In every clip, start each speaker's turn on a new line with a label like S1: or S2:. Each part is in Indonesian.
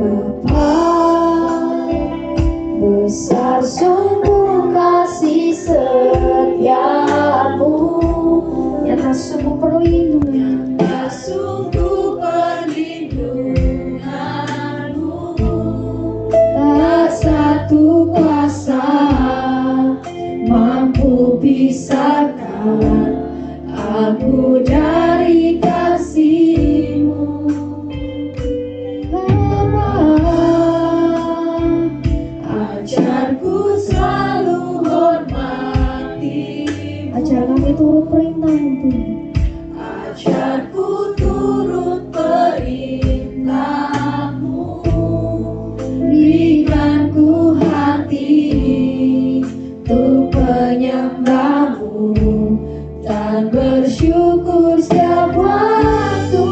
S1: Bapa, besar sungguh kasih setiamu, nyata sungguh perlindungan, nyata sungguh perlindunganmu. Tak satu kuasa mampu pisahkan aku dari kasih-Mu. Bapa, ajarku selalu hormati, ajar kami turut perintah-Mu Tuhan. Ajarku turut perintah-Mu, berikanku hati untuk penyembah-Mu dan bersyukur setiap waktu,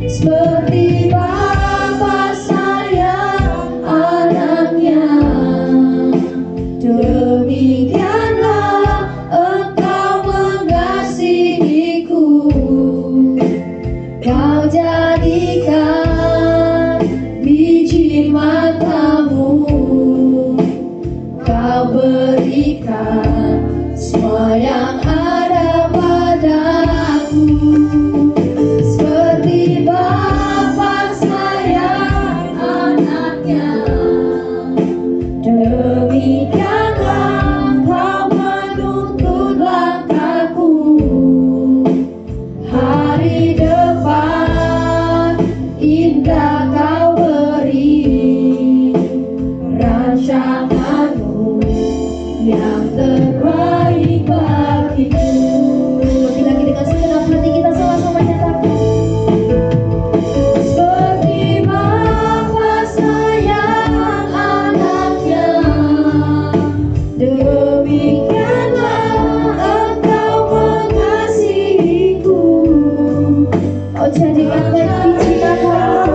S1: seperti Bapa sayang anaknya, demikianlah Engkau mengasihiku. Kau jadikan biji matamu, Kau berikan semua yang ada padaku, seperti Bapa sayang anaknya, demikianlah Kau menuntun langkahku. Hari depan indah Kau beri, rancangan-Mu yang terbaik bagiku. Lagi-lagi dengan segenap hati kita sama-sama nyatakan, seperti Bapa sayang anaknya, demikianlah Engkau mengasihiku. Oh, jadikan baik biji matamu,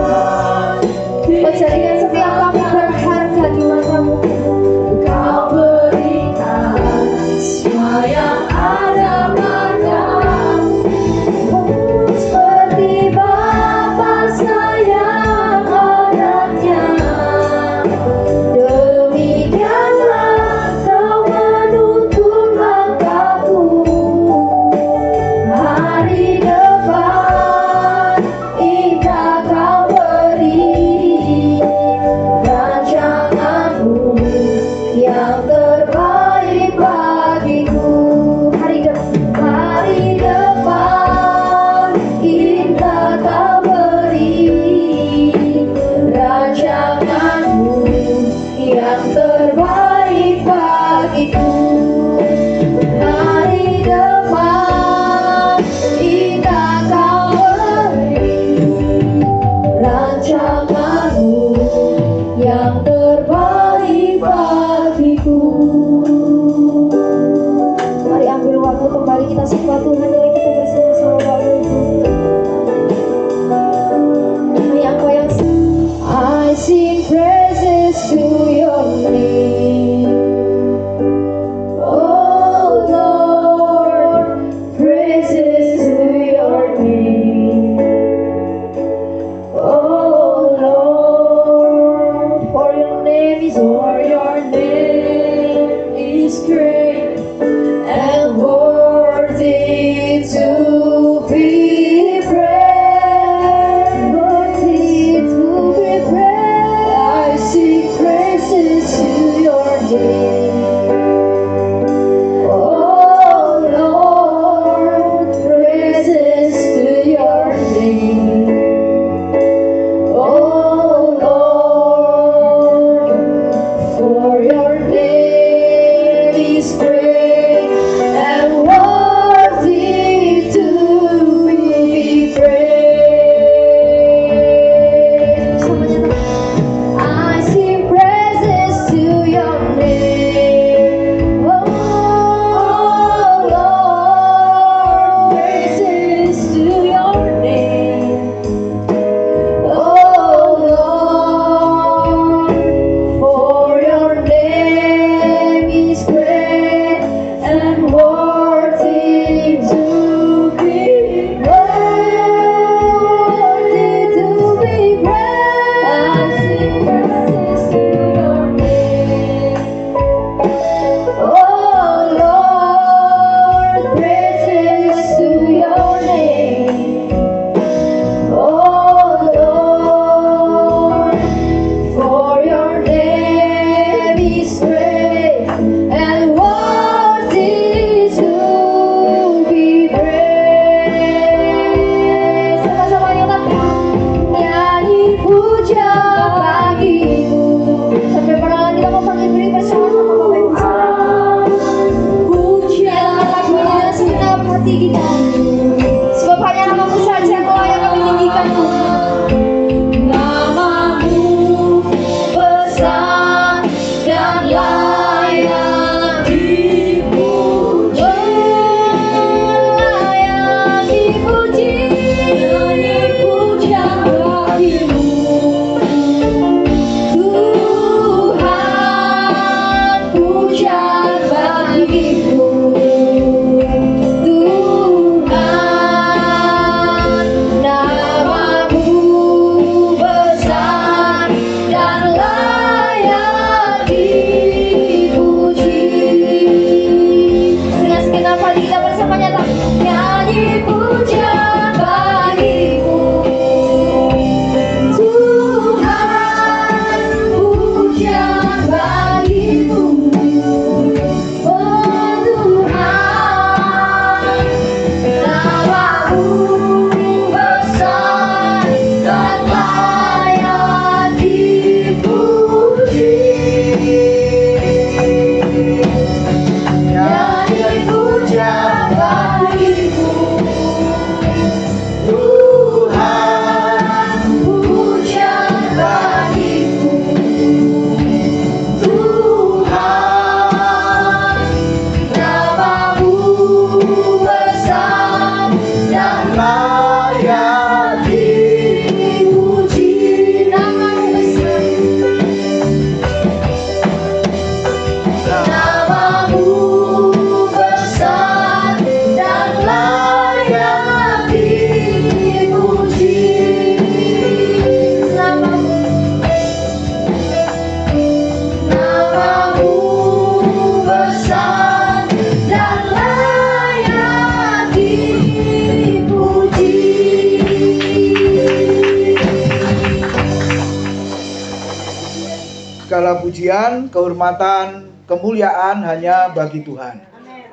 S2: segala pujian, kehormatan, kemuliaan hanya bagi Tuhan.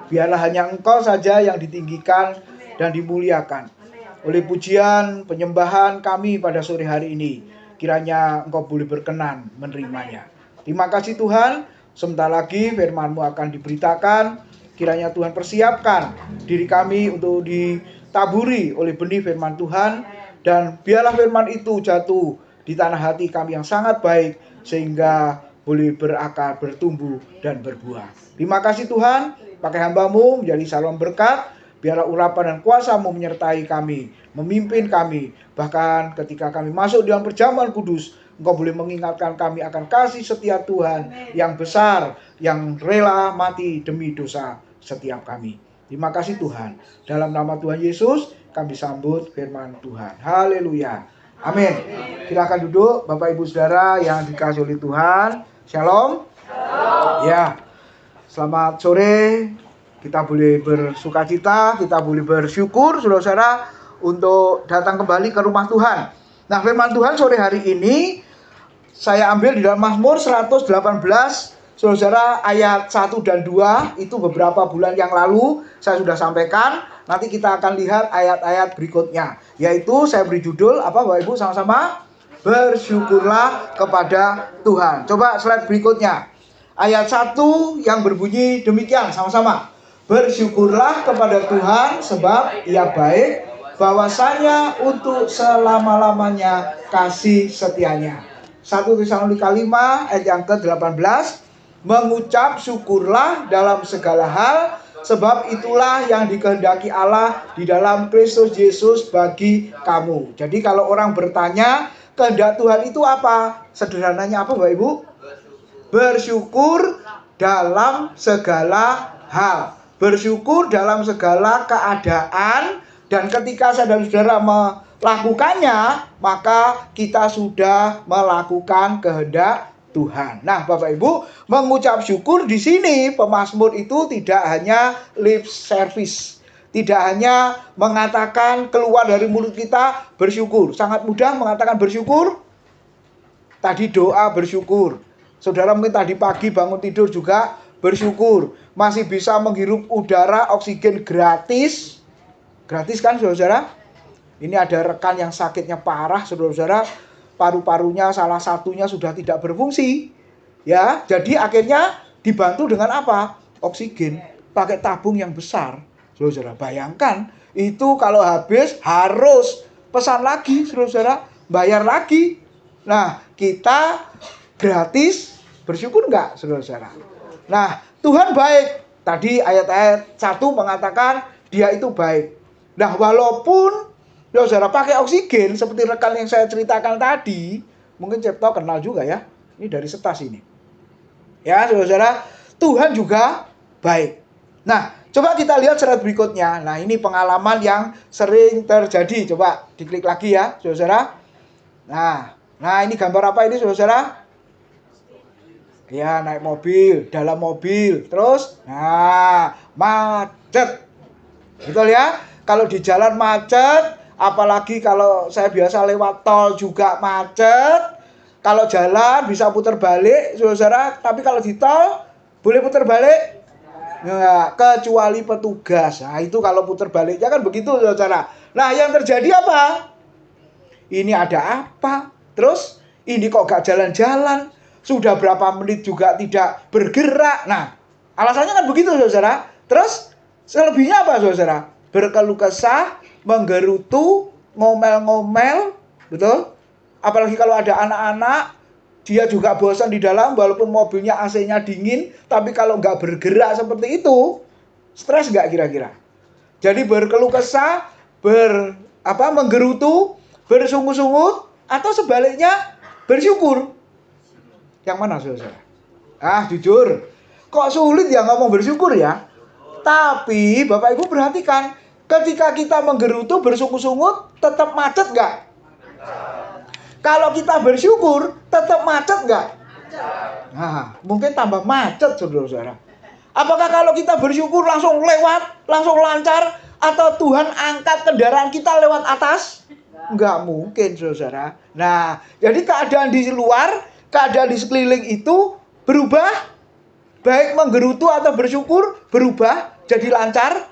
S2: Biarlah hanya Engkau saja yang ditinggikan dan dimuliakan. Oleh pujian, penyembahan kami pada sore hari ini, kiranya Engkau boleh berkenan menerimanya. Terima kasih Tuhan, sebentar lagi firman-Mu akan diberitakan. Kiranya Tuhan persiapkan diri kami untuk ditaburi oleh benih firman Tuhan. Dan biarlah firman itu jatuh di tanah hati kami yang sangat baik, sehingga boleh berakar, bertumbuh, dan berbuah. Terima kasih Tuhan, pakai hamba-Mu menjadi saluran berkat. Biarlah urapan dan kuasa-Mu menyertai kami, memimpin kami. Bahkan ketika kami masuk dalam perjamuan kudus, Engkau boleh mengingatkan kami akan kasih setia Tuhan yang besar, yang rela mati demi dosa setiap kami. Terima kasih Tuhan. Dalam nama Tuhan Yesus, kami sambut firman Tuhan. Haleluya. Amin. Silakan duduk Bapak Ibu Saudara yang dikasihi oleh Tuhan. Shalom. Ya. Selamat sore. Kita boleh bersukacita, kita boleh bersyukur saudara-saudara untuk datang kembali ke rumah Tuhan. Nah, firman Tuhan sore hari ini saya ambil di dalam Mazmur 118 saudara-saudara, ayat 1 dan 2. Itu beberapa bulan yang lalu saya sudah sampaikan. Nanti kita akan lihat ayat-ayat berikutnya, yaitu saya beri judul apa Bapak Ibu sama-sama? Bersyukurlah kepada Tuhan. Coba slide berikutnya. Ayat 1 yang berbunyi demikian sama-sama. Bersyukurlah kepada Tuhan sebab Ia baik, bahwasanya untuk selama-lamanya kasih setianya. 1 Tesalonika 5 ayat yang ke-18, mengucap syukurlah dalam segala hal, sebab itulah yang dikehendaki Allah di dalam Kristus Yesus bagi kamu. Jadi kalau orang bertanya, kehendak Tuhan itu apa? Sederhananya apa Bapak Ibu? Bersyukur dalam segala hal. Bersyukur dalam segala keadaan. Dan ketika saudara-saudara melakukannya, maka kita sudah melakukan kehendak Tuhan. Nah, Bapak Ibu, mengucap syukur di sini pemazmur itu tidak hanya lip service, tidak hanya mengatakan keluar dari mulut kita bersyukur. Sangat mudah mengatakan bersyukur. Tadi doa bersyukur. Saudara mungkin tadi pagi bangun tidur juga bersyukur. Masih bisa menghirup udara oksigen gratis. Gratis kan saudara? Ini ada rekan yang sakitnya parah saudara-saudara, paru-parunya salah satunya sudah tidak berfungsi. Ya, jadi akhirnya dibantu dengan apa? Oksigen, pakai tabung yang besar. Saudara, bayangkan itu kalau habis harus pesan lagi, saudara, bayar lagi. Nah, kita gratis bersyukur enggak, saudara? Nah, Tuhan baik. Tadi ayat-ayat 1 mengatakan Dia itu baik. Nah, walaupun saudara pakai oksigen seperti rekan yang saya ceritakan tadi, mungkin Cipto kenal juga ya. Ini dari Setas ini. Ya, saudara, Tuhan juga baik. Nah, coba kita lihat slide berikutnya. Nah, ini pengalaman yang sering terjadi. Coba diklik lagi ya, saudara. Nah, ini gambar apa ini, saudara? Ya, naik mobil, dalam mobil, terus, macet. Betul ya? Kalau di jalan macet, apalagi kalau saya biasa lewat tol juga macet. Kalau jalan bisa putar balik, saudara. Tapi kalau di tol boleh putar balik? Nggak, kecuali petugas. Nah, itu kalau putar baliknya kan begitu, saudara. Nah, yang terjadi apa? Ini ada apa? Terus ini kok gak jalan-jalan? Sudah berapa menit juga tidak bergerak. Nah, alasannya kan begitu, saudara. Terus selebihnya apa, saudara? Berkeluh kesah, menggerutu, ngomel-ngomel, betul? Apalagi kalau ada anak-anak, dia juga bosan di dalam, walaupun mobilnya AC-nya dingin, tapi kalau nggak bergerak seperti itu, stres nggak kira-kira? Jadi berkeluh kesah, menggerutu, bersungut-sungut, atau sebaliknya bersyukur. Yang mana, saudara? Jujur, kok sulit ya ngomong bersyukur ya? Tapi Bapak Ibu perhatikan, ketika kita menggerutu, bersungut-sungut, tetap macet nggak? Kalau kita bersyukur, tetap macet nggak? Nah, mungkin tambah macet, saudara-saudara. Apakah kalau kita bersyukur langsung lewat, langsung lancar, atau Tuhan angkat kendaraan kita lewat atas? Nggak mungkin, saudara. Nah, jadi keadaan di luar keadaan di sekeliling itu berubah? Baik menggerutu atau bersyukur berubah jadi lancar?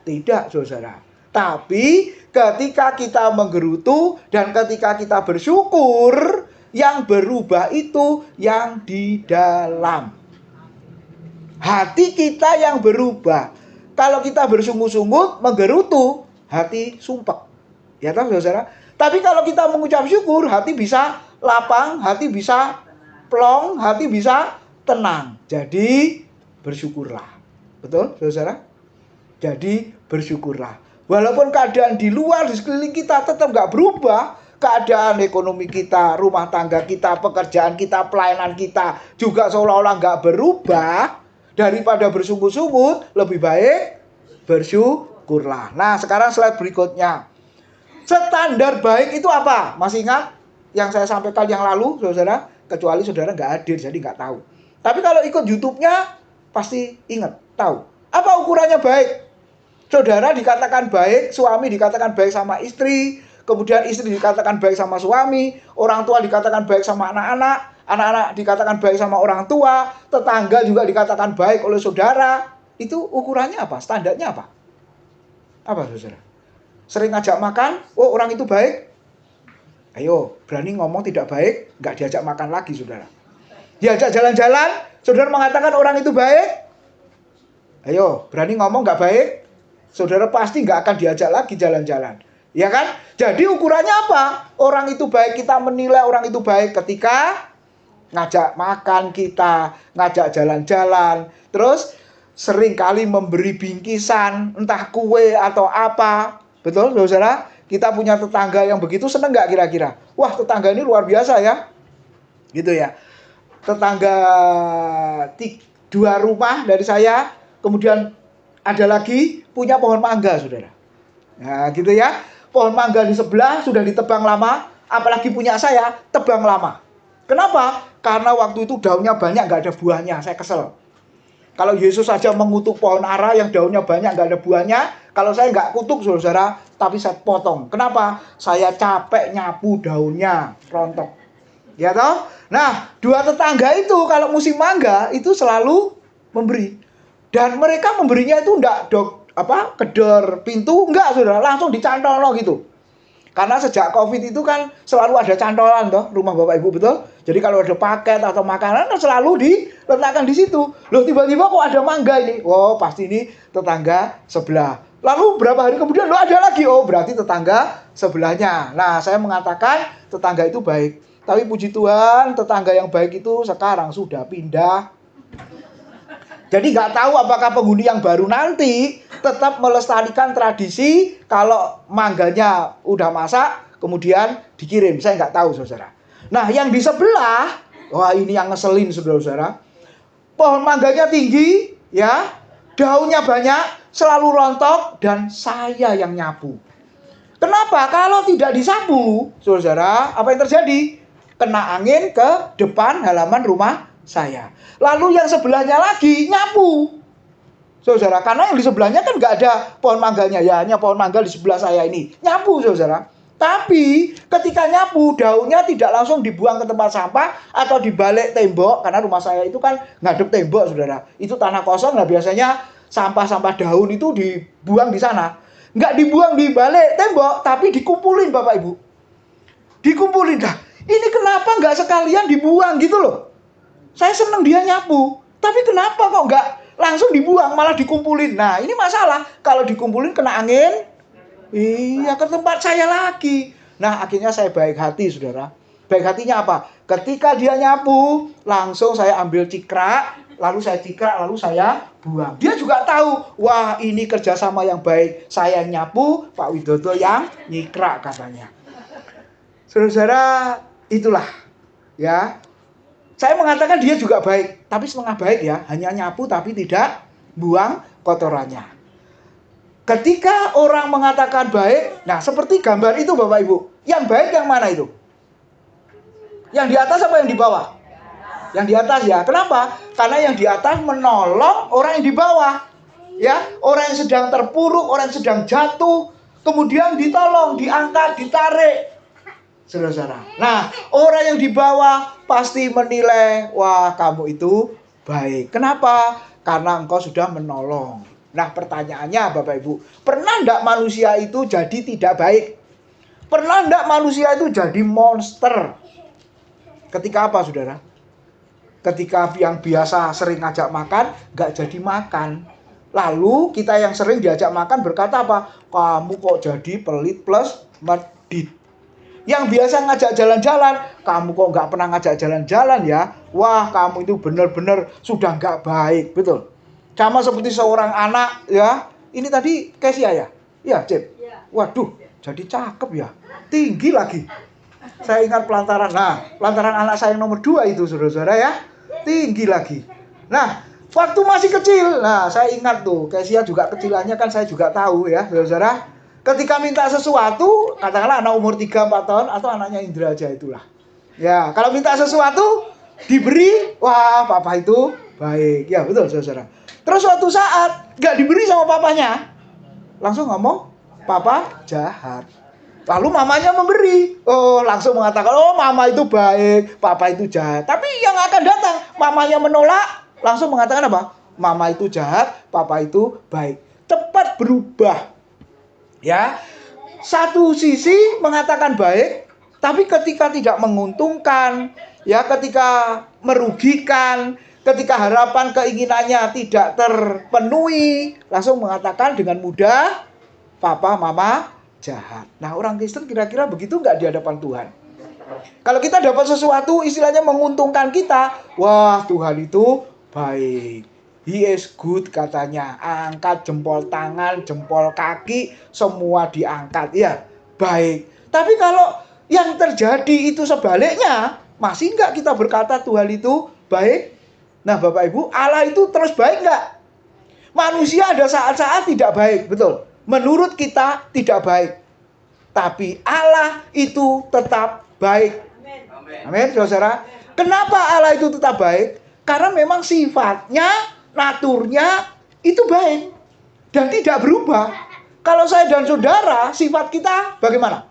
S2: Tidak, saudara. Tapi ketika kita menggerutu dan ketika kita bersyukur, yang berubah itu yang di dalam. Hati kita yang berubah. Kalau kita bersungut-sungut, menggerutu, hati sumpek. Ya toh, saudara? Tapi kalau kita mengucap syukur, hati bisa lapang, hati bisa plong, hati bisa tenang. Jadi bersyukurlah. Betul, saudara? Jadi bersyukurlah. Walaupun keadaan di luar, di sekeliling kita tetap gak berubah, keadaan ekonomi kita, rumah tangga kita, pekerjaan kita, pelayanan kita juga seolah-olah gak berubah, daripada bersungut-sungut, lebih baik bersyukurlah. Nah, sekarang slide berikutnya. Standar baik itu apa? Masih ingat yang saya sampaikan yang lalu, saudara? Kecuali saudara nggak hadir, jadi nggak tahu. Tapi kalau ikut YouTube-nya, pasti ingat, tahu. Apa ukurannya baik? Saudara dikatakan baik, suami dikatakan baik sama istri, kemudian istri dikatakan baik sama suami, orang tua dikatakan baik sama anak-anak, anak-anak dikatakan baik sama orang tua, tetangga juga dikatakan baik oleh saudara. Itu ukurannya apa? Standarnya apa? Apa, saudara? Sering ngajak makan, oh orang itu baik. Ayo, berani ngomong tidak baik, nggak diajak makan lagi, saudara. Diajak jalan-jalan, saudara mengatakan orang itu baik. Ayo, berani ngomong nggak baik, saudara pasti nggak akan diajak lagi jalan-jalan. Ya kan? Jadi ukurannya apa? Orang itu baik, kita menilai orang itu baik ketika ngajak makan kita, ngajak jalan-jalan, terus seringkali memberi bingkisan, entah kue atau apa. Betul, saudara? Kita punya tetangga yang begitu, seneng nggak kira-kira? Wah, tetangga ini luar biasa ya. Gitu ya. Tetangga 2 rumah dari saya, kemudian ada lagi punya pohon mangga, saudara. Nah, gitu ya. Pohon mangga di sebelah sudah ditebang lama, apalagi punya saya, tebang lama. Kenapa? Karena waktu itu daunnya banyak, nggak ada buahnya. Saya kesel. Kalau Yesus saja mengutuk pohon ara yang daunnya banyak, nggak ada buahnya. Kalau saya nggak kutuk, saudara, tapi saya potong. Kenapa? Saya capek nyapu daunnya, rontok. Ya toh? Nah, 2 tetangga itu kalau musim mangga itu selalu memberi. Dan mereka memberinya itu enggak kedor pintu, enggak, saudara, langsung dicantol gitu. Karena sejak Covid itu kan selalu ada cantolan toh rumah Bapak Ibu, betul? Jadi kalau ada paket atau makanan kan selalu diletakkan di situ. Loh, tiba-tiba kok ada mangga ini? Oh, pasti ini tetangga sebelah. Lalu berapa hari kemudian lo ada lagi? Oh, berarti tetangga sebelahnya. Nah, saya mengatakan tetangga itu baik. Tapi puji Tuhan, tetangga yang baik itu sekarang sudah pindah. Jadi nggak tahu apakah penghuni yang baru nanti tetap melestarikan tradisi kalau mangganya udah masak kemudian dikirim. Saya nggak tahu, saudara. Nah, yang di sebelah, wah ini yang ngeselin, saudara-saudara. Pohon mangganya tinggi, ya, daunnya banyak, selalu rontok, dan saya yang nyapu. Kenapa? Kalau tidak disapu, saudara, apa yang terjadi? Kena angin ke depan halaman rumah saya. Lalu yang sebelahnya lagi nyapu, saudara, karena yang di sebelahnya kan nggak ada pohon mangganya, ya hanya pohon mangga di sebelah saya ini. Nyapu, saudara. Tapi ketika nyapu, daunnya tidak langsung dibuang ke tempat sampah atau di balik tembok, karena rumah saya itu kan ngadep tembok, saudara. Itu tanah kosong, nah biasanya sampah-sampah daun itu dibuang di sana. Nggak dibuang di balik tembok, tapi dikumpulin, Bapak Ibu. Dikumpulin. Dah, ini kenapa nggak sekalian dibuang gitu loh? Saya seneng dia nyapu, tapi kenapa kok nggak langsung dibuang, malah dikumpulin? Nah, ini masalah. Kalau dikumpulin kena angin, iya, ke tempat saya lagi. Nah, akhirnya saya baik hati, saudara. Baik hatinya apa? Ketika dia nyapu, langsung saya ambil cikrak, lalu saya cikrak, lalu saya buang. Dia juga tahu, wah ini kerjasama yang baik. Saya yang nyapu, Pak Widodo yang nyikrak, katanya. Saudara, itulah, ya. Saya mengatakan dia juga baik, tapi setengah baik ya, hanya nyapu tapi tidak buang kotorannya. Ketika orang mengatakan baik, nah seperti gambar itu Bapak Ibu, yang baik yang mana itu? Yang di atas apa yang di bawah? Yang di atas ya, kenapa? Karena yang di atas menolong orang yang di bawah. Ya, orang yang sedang terpuruk, orang yang sedang jatuh, kemudian ditolong, diangkat, ditarik. saudara-saudara. Nah, orang yang di bawah pasti menilai, wah kamu itu baik. Kenapa? Karena engkau sudah menolong. Nah, pertanyaannya Bapak Ibu, pernah enggak manusia itu jadi tidak baik? Pernah enggak manusia itu jadi monster? Ketika apa, saudara? Ketika yang biasa sering ngajak makan, enggak jadi makan. Lalu kita yang sering diajak makan berkata apa? Kamu kok jadi pelit plus medit. Yang biasa ngajak jalan-jalan, kamu kok nggak pernah ngajak jalan-jalan ya? Wah, kamu itu benar-benar sudah nggak baik, betul. Sama seperti seorang anak ya. Ini tadi Kesia ya? Ya, Cip. Waduh, jadi cakep ya. Tinggi lagi. Saya ingat pelantaran. Nah, pelantaran anak saya yang nomor 2 itu, saudara-saudara ya. Tinggi lagi. Nah, waktu masih kecil. Nah, saya ingat tuh, Kesia juga kecilannya kan saya juga tahu ya, saudara-saudara. Ketika minta sesuatu, katakanlah anak umur 3-4 tahun atau anaknya Indra aja itulah. Ya, kalau minta sesuatu diberi, wah papa itu baik. Ya betul saudara. Terus suatu saat gak diberi sama papanya, langsung ngomong papa jahat. Lalu mamanya memberi, oh langsung mengatakan, oh mama itu baik, papa itu jahat. Tapi yang akan datang, mamanya menolak, langsung mengatakan apa? Mama itu jahat, papa itu baik. Cepat berubah. Ya, satu sisi mengatakan baik, tapi ketika tidak menguntungkan, ya ketika merugikan, ketika harapan keinginannya tidak terpenuhi, langsung mengatakan dengan mudah, papa, mama jahat. Nah, orang Kristen kira-kira begitu nggak di hadapan Tuhan? Kalau kita dapat sesuatu istilahnya menguntungkan kita, wah Tuhan itu baik. He is good katanya. Angkat jempol tangan, jempol kaki, semua diangkat. Ya, baik. Tapi kalau yang terjadi itu sebaliknya, masih enggak kita berkata Tuhan itu baik? Nah, Bapak Ibu, Allah itu terus baik enggak? Manusia ada saat-saat tidak baik, betul. Menurut kita tidak baik. Tapi Allah itu tetap baik. Amin, saudara. Kenapa Allah itu tetap baik? Karena memang sifatnya, naturnya itu baik dan tidak berubah. Kalau saya dan saudara, sifat kita bagaimana?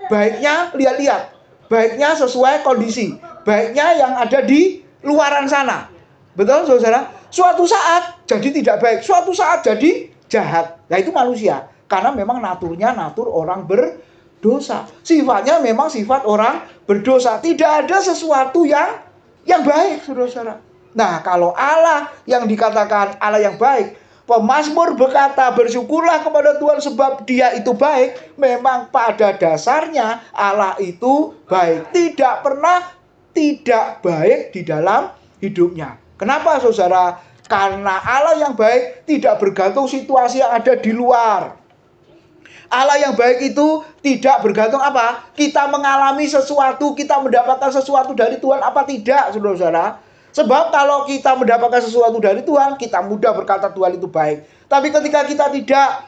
S2: Baiknya lihat-lihat, baiknya sesuai kondisi, baiknya yang ada di luaran sana. Betul, saudara? Suatu saat jadi tidak baik, suatu saat jadi jahat. Nah, itu manusia, karena memang naturnya natur orang berdosa. Sifatnya memang sifat orang berdosa. Tidak ada sesuatu yang baik, saudara-saudara. Nah, kalau Allah yang dikatakan Allah yang baik, pemazmur berkata bersyukurlah kepada Tuhan sebab Dia itu baik. Memang pada dasarnya Allah itu baik. Tidak pernah tidak baik di dalam hidupnya. Kenapa saudara? Karena Allah yang baik tidak bergantung situasi yang ada di luar. Allah yang baik itu tidak bergantung apa? Kita mengalami sesuatu, kita mendapatkan sesuatu dari Tuhan apa tidak, saudara-saudara? Sebab kalau kita mendapatkan sesuatu dari Tuhan, kita mudah berkata Tuhan itu baik. Tapi ketika kita tidak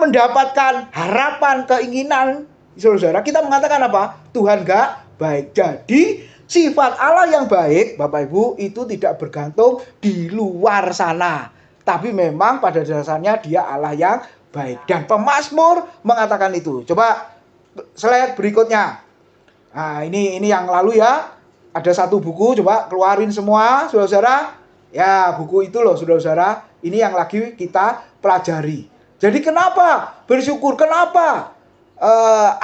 S2: mendapatkan harapan, keinginan, saudara, kita mengatakan apa? Tuhan gak baik. Jadi sifat Allah yang baik, Bapak Ibu, itu tidak bergantung di luar sana. Tapi memang pada dasarnya Dia Allah yang baik. Dan pemazmur mengatakan itu. Coba slide berikutnya. Nah, ini yang lalu ya. Ada satu buku, coba keluarin semua, saudara-saudara. Ya, buku itu loh, saudara-saudara. Ini yang lagi kita pelajari. Jadi kenapa bersyukur? Kenapa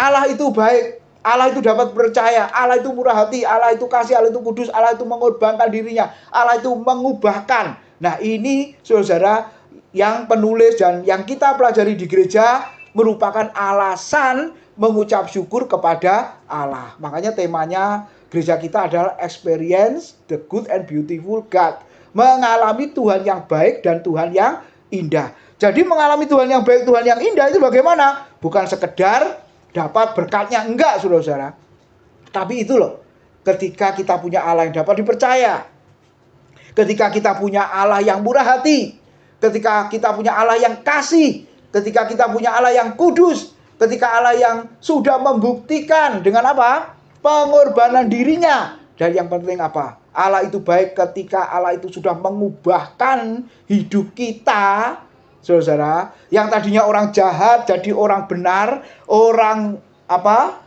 S2: Allah itu baik? Allah itu dapat percaya. Allah itu murah hati. Allah itu kasih. Allah itu kudus. Allah itu mengorbankan dirinya. Allah itu mengubahkan. Nah, ini, saudara-saudara, yang penulis dan yang kita pelajari di gereja merupakan alasan mengucap syukur kepada Allah. Makanya temanya gereja kita adalah experience the good and beautiful God. Mengalami Tuhan yang baik dan Tuhan yang indah. Jadi mengalami Tuhan yang baik, Tuhan yang indah itu bagaimana? Bukan sekedar dapat berkatnya, enggak, saudara-saudara. Tapi itu loh, ketika kita punya Allah yang dapat dipercaya. Ketika kita punya Allah yang murah hati. Ketika kita punya Allah yang kasih. Ketika kita punya Allah yang kudus. Ketika Allah yang sudah membuktikan dengan apa? Pengorbanan dirinya. Dan yang penting apa? Allah itu baik ketika Allah itu sudah mengubahkan hidup kita, saudara. Yang tadinya orang jahat jadi orang benar, orang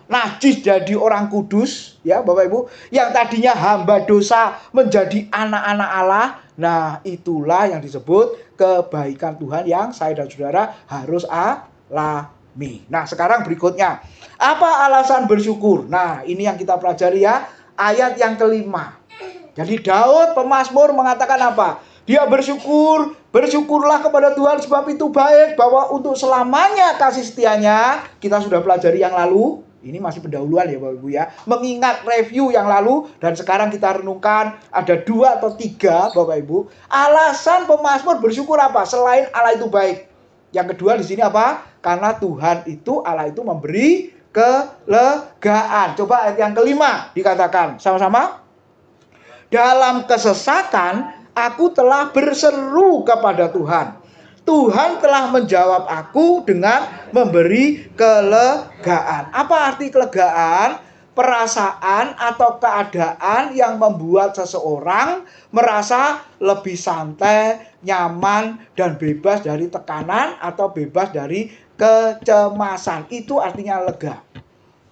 S2: najis jadi orang kudus, ya Bapak Ibu, yang tadinya hamba dosa menjadi anak-anak Allah. Nah, itulah yang disebut kebaikan Tuhan yang saya dan saudara harus alami. Nah, sekarang berikutnya, apa alasan bersyukur? Nah, ini yang kita pelajari ya, ayat yang kelima. Jadi Daud pemazmur mengatakan apa? Dia bersyukur, bersyukurlah kepada Tuhan sebab itu baik, bahwa untuk selamanya kasih setianya. Kita sudah pelajari yang lalu. Ini masih pendahuluan ya Bapak Ibu ya. Mengingat review yang lalu dan sekarang kita renungkan ada 2 atau 3 Bapak Ibu. Alasan pemazmur bersyukur apa? Selain Allah itu baik. Yang kedua di sini apa? Karena Tuhan itu, Allah itu memberi kelegaan. Coba ayat yang kelima dikatakan sama-sama. Dalam kesesakan aku telah berseru kepada Tuhan. Tuhan telah menjawab aku dengan memberi kelegaan. Apa arti kelegaan? Perasaan atau keadaan yang membuat seseorang merasa lebih santai, nyaman, dan bebas dari tekanan atau bebas dari kecemasan. Itu artinya lega.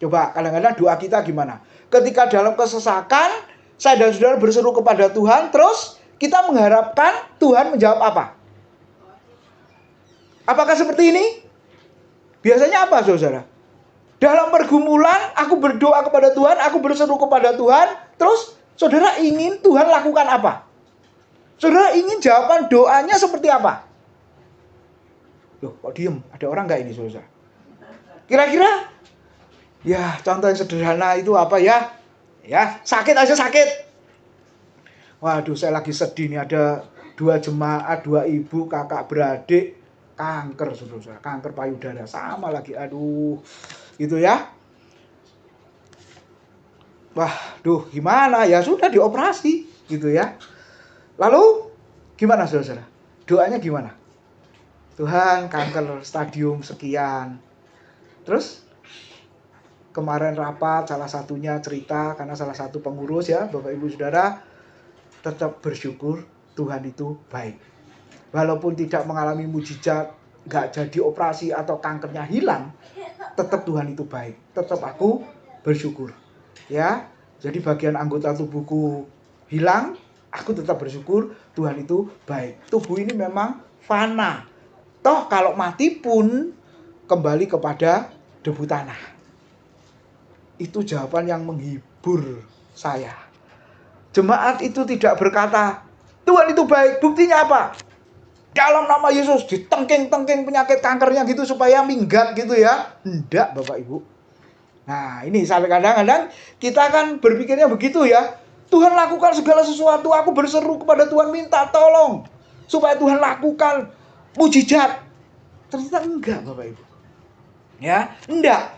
S2: Coba kadang-kadang doa kita gimana? Ketika dalam kesesakan, saya dan saudara berseru kepada Tuhan, terus kita mengharapkan Tuhan menjawab apa? Apakah seperti ini? Biasanya apa saudara? Dalam pergumulan aku berdoa kepada Tuhan, aku berseru kepada Tuhan, terus saudara ingin Tuhan lakukan apa? Saudara ingin jawaban doanya seperti apa? Loh, kok diem? Ada orang nggak ini saudara? Kira-kira? Ya, contoh yang sederhana itu apa ya? Ya, sakit aja sakit. Waduh, saya lagi sedih nih, ada 2 jemaat, 2 ibu, kakak beradik, kanker, saudara, kanker payudara, sama lagi, aduh, gitu ya. Waduh, gimana ya, sudah dioperasi, gitu ya. Lalu, gimana saudara? Doanya gimana? Tuhan, kanker stadium sekian. Terus, kemarin rapat, salah satunya cerita, karena salah satu pengurus ya, Bapak Ibu Saudara, tetap bersyukur Tuhan itu baik. Walaupun tidak mengalami mujizat, gak jadi operasi atau kankernya hilang, tetap Tuhan itu baik. Tetap aku bersyukur. Ya, jadi bagian anggota tubuhku hilang, aku tetap bersyukur Tuhan itu baik. Tubuh ini memang fana. Toh kalau mati pun kembali kepada debu tanah. Itu jawaban yang menghibur saya. Jemaat itu tidak berkata, Tuhan itu baik, buktinya apa? Dalam nama Yesus ditengking-tengking penyakit kankernya gitu supaya minggat gitu ya. Enggak Bapak Ibu. Nah ini sampai kadang-kadang kita kan berpikirnya begitu ya. Tuhan lakukan segala sesuatu, aku berseru kepada Tuhan minta tolong supaya Tuhan lakukan mujizat. Ternyata enggak Bapak Ibu. Ya, enggak.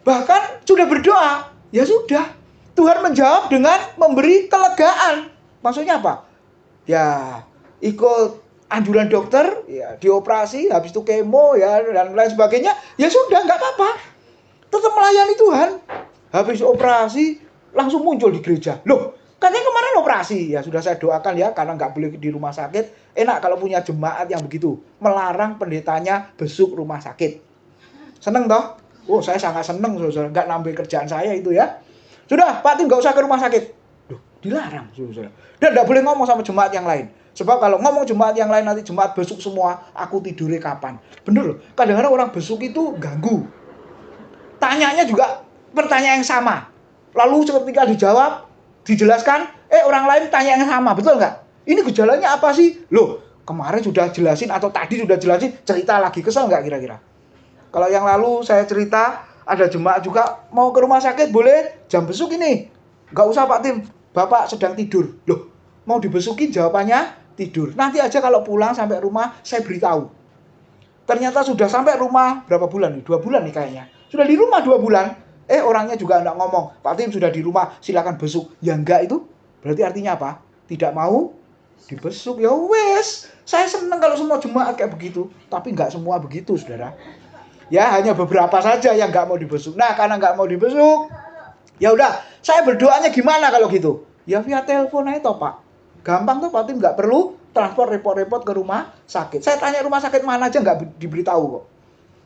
S2: Bahkan sudah berdoa, ya sudah. Tuhan menjawab dengan memberi kelegaan. Maksudnya apa? Ya, ikut anjuran dokter, ya dioperasi, habis itu kemo, ya dan lain sebagainya. Ya sudah, nggak apa-apa. Tetap melayani Tuhan. Habis operasi, langsung muncul di gereja. Loh, katanya kemarin operasi. Ya sudah saya doakan ya, karena nggak boleh di rumah sakit. Enak kalau punya jemaat yang begitu. Melarang pendetanya besuk rumah sakit. Seneng toh? Oh, saya sangat seneng, saudara. Nggak nambah kerjaan saya itu ya. Sudah, Pak Tim nggak usah ke rumah sakit. Duh, dilarang, saudara. Dan nggak boleh ngomong sama jemaat yang lain. Sebab kalau ngomong jemaat yang lain nanti jemaat besuk semua, aku tidurnya kapan? Bener loh, kadang-kadang orang besuk itu ganggu. Tanyanya juga pertanyaan yang sama. Lalu ketika dijawab, dijelaskan, orang lain tanya yang sama, betul nggak? Ini gejalanya apa sih? Loh, kemarin sudah jelasin atau tadi sudah jelasin, cerita lagi, kesel nggak kira-kira? Kalau yang lalu saya cerita, ada jemaat juga mau ke rumah sakit, boleh jam besuk ini. Nggak usah Pak Tim, Bapak sedang tidur. Loh, mau dibesukin jawabannya tidur. Nanti aja kalau pulang sampai rumah, saya beritahu. Ternyata sudah sampai rumah, berapa bulan nih? 2 bulan nih kayaknya. Sudah di rumah 2 bulan, orangnya juga enggak ngomong. Pak Tim sudah di rumah, silakan besuk. Ya enggak itu, berarti artinya apa? Tidak mau dibesuk. Ya wes, saya senang kalau semua jemaat kayak begitu. Tapi enggak semua begitu, saudara. Ya hanya beberapa saja yang nggak mau dibesuk. Nah karena nggak mau dibesuk, ya udah. Saya berdoanya gimana kalau gitu? Ya via telepon aja toh Pak. Gampang tuh Pak Tim, nggak perlu transport repot-repot ke rumah sakit. Saya tanya rumah sakit mana aja nggak diberitahu kok.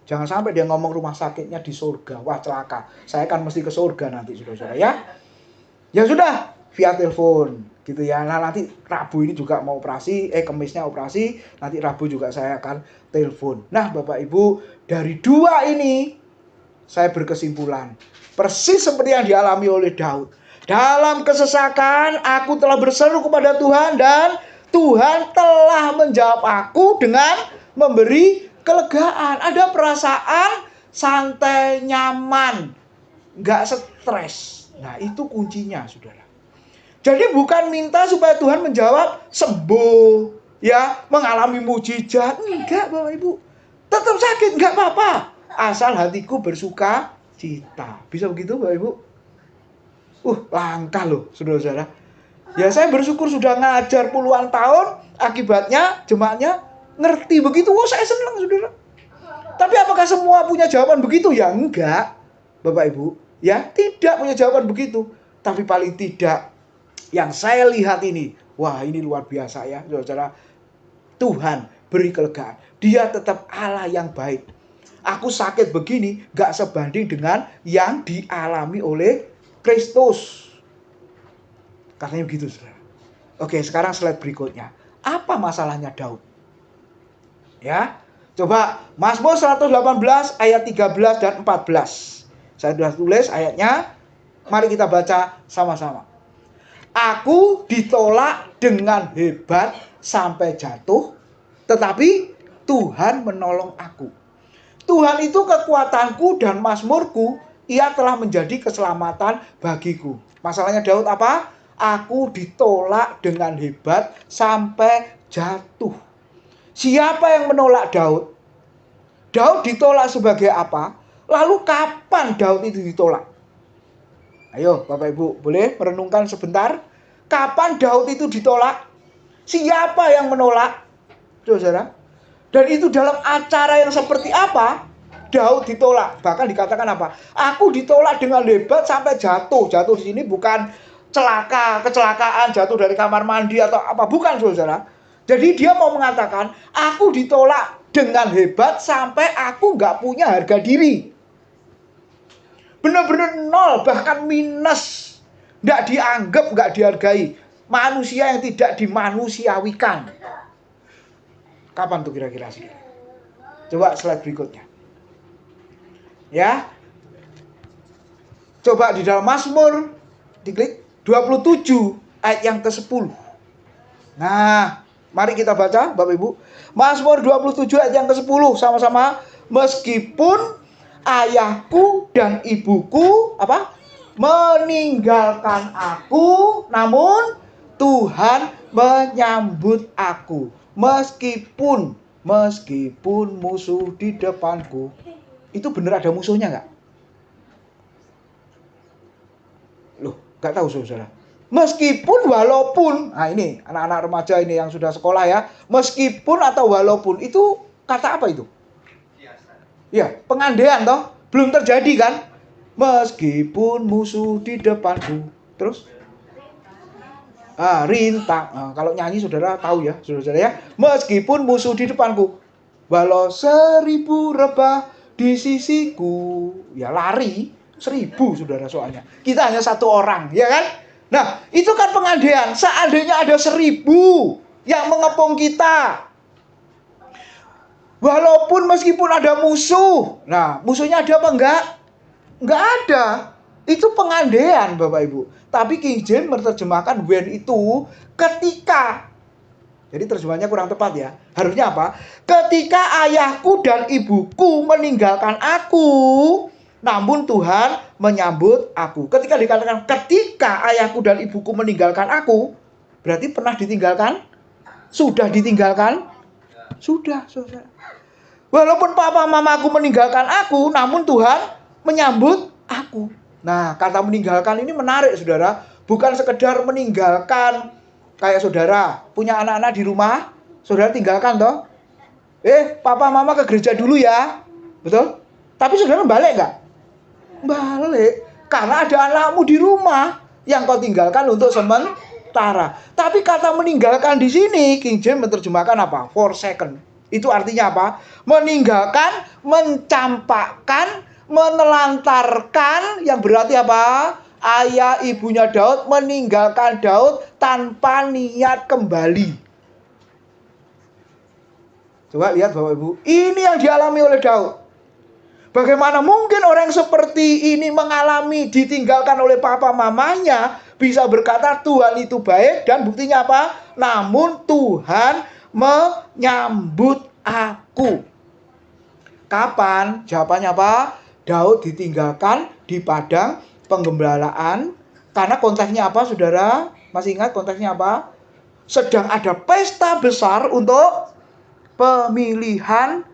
S2: Jangan sampai dia ngomong rumah sakitnya di surga. Wah, celaka. Saya kan mesti ke surga nanti, saudara-saudara ya. Ya sudah, via telepon gitu ya. Nah, nanti Rabu ini juga mau operasi, Kemisnya operasi, nanti Rabu juga saya akan telepon. Nah, Bapak Ibu, dari dua ini saya berkesimpulan persis seperti yang dialami oleh Daud. Dalam kesesakan aku telah berseru kepada Tuhan dan Tuhan telah menjawab aku dengan memberi kelegaan. Ada perasaan santai, nyaman, nggak stres. Nah, itu kuncinya, saudara. Jadi bukan minta supaya Tuhan menjawab sembuh, ya, mengalami mujizat. Enggak, Bapak Ibu. Tetap sakit, enggak apa-apa. Asal hatiku bersuka cita. Bisa begitu, Bapak Ibu? Langkah loh, saudara-saudara. Ya, saya bersyukur sudah ngajar puluhan tahun. Akibatnya jemaatnya ngerti begitu. Saya senang, saudara. Tapi apakah semua punya jawaban begitu? Ya enggak, Bapak Ibu. Ya, tidak punya jawaban begitu. Tapi paling tidak yang saya lihat ini, wah, ini luar biasa ya, saudara. Tuhan beri kelegaan. Dia tetap Allah yang baik. Aku sakit begini gak sebanding dengan yang dialami oleh Kristus. Katanya begitu, saudara. Oke, sekarang slide berikutnya. Apa masalahnya Daud? Ya, coba Mazmur 118 ayat 13 dan 14. Saya sudah tulis ayatnya. Mari kita baca sama-sama. Aku ditolak dengan hebat sampai jatuh, tetapi Tuhan menolong aku. Tuhan itu kekuatanku dan mazmurku, ia telah menjadi keselamatan bagiku. Masalahnya Daud apa? Aku ditolak dengan hebat sampai jatuh. Siapa yang menolak Daud? Daud ditolak sebagai apa? Lalu kapan Daud itu ditolak? Ayo Bapak Ibu, boleh merenungkan sebentar. Kapan Daud itu ditolak? Siapa yang menolak? Saudara. Dan itu dalam acara yang seperti apa? Daud ditolak. Bahkan dikatakan apa? Aku ditolak dengan hebat sampai jatuh. Jatuh di sini bukan kecelakaan, jatuh dari kamar mandi atau apa. Bukan, saudara. Jadi dia mau mengatakan, aku ditolak dengan hebat sampai aku nggak punya harga diri. Benar-benar nol, bahkan minus. Nggak dianggap, nggak dihargai. Manusia yang tidak dimanusiawikan. Kapan tuh kira-kira sih? Coba slide berikutnya. Ya. Coba di dalam Mazmur, diklik 27 ayat yang ke-10. Nah, mari kita baca Bapak Ibu. Mazmur 27 ayat yang ke-10 sama-sama. Meskipun ayahku dan ibuku meninggalkan aku, namun Tuhan menyambut aku. Meskipun musuh di depanku. Itu benar ada musuhnya nggak? Loh, nggak tahu saudara. Meskipun, walaupun, nah ini anak-anak remaja ini yang sudah sekolah ya. Meskipun atau walaupun, itu kata apa itu? Ya, pengandaian toh, belum terjadi kan? Meskipun musuh di depanku. Terus? Rintang. Nah, kalau nyanyi saudara tahu ya, saudara ya. Meskipun musuh di depanku, walau 1000 rebah di sisiku, ya lari 1000 saudara soalnya. Kita hanya satu orang, ya kan? Nah, itu kan pengandaian. Seandainya ada 1000 yang mengepung kita, walaupun meskipun ada musuh. Nah, musuhnya ada apa enggak? Enggak ada. Itu pengandaian Bapak Ibu. Tapi King James menerjemahkan when itu ketika. Jadi terjemahnya kurang tepat ya. Harusnya apa? Ketika ayahku dan ibuku meninggalkan aku, namun Tuhan menyambut aku. Ketika dikatakan ketika ayahku dan ibuku meninggalkan aku, berarti pernah ditinggalkan? Sudah ditinggalkan? Sudah, saudara. Walaupun papa mamaku meninggalkan aku, namun Tuhan menyambut aku. Nah, kata meninggalkan ini menarik, saudara. Bukan sekedar meninggalkan kayak saudara punya anak-anak di rumah, saudara tinggalkan toh. Papa mama ke gereja dulu ya. Betul? Tapi saudara balik nggak? Balik. Karena ada anakmu di rumah yang kau tinggalkan untuk sementara. Tapi kata meninggalkan di sini King James menerjemahkan apa? For second. Itu artinya apa? Meninggalkan, mencampakkan, menelantarkan, yang berarti apa? Ayah ibunya Daud meninggalkan Daud tanpa niat kembali. Coba lihat Bapak Ibu, ini yang dialami oleh Daud. Bagaimana mungkin orang seperti ini mengalami ditinggalkan oleh papa mamanya, bisa berkata Tuhan itu baik, dan buktinya apa? Namun Tuhan menyambut aku. Kapan? Jawabannya apa? Daud ditinggalkan di padang penggembalaan. Karena konteksnya apa, saudara? Masih ingat konteksnya apa? Sedang ada pesta besar untuk pemilihan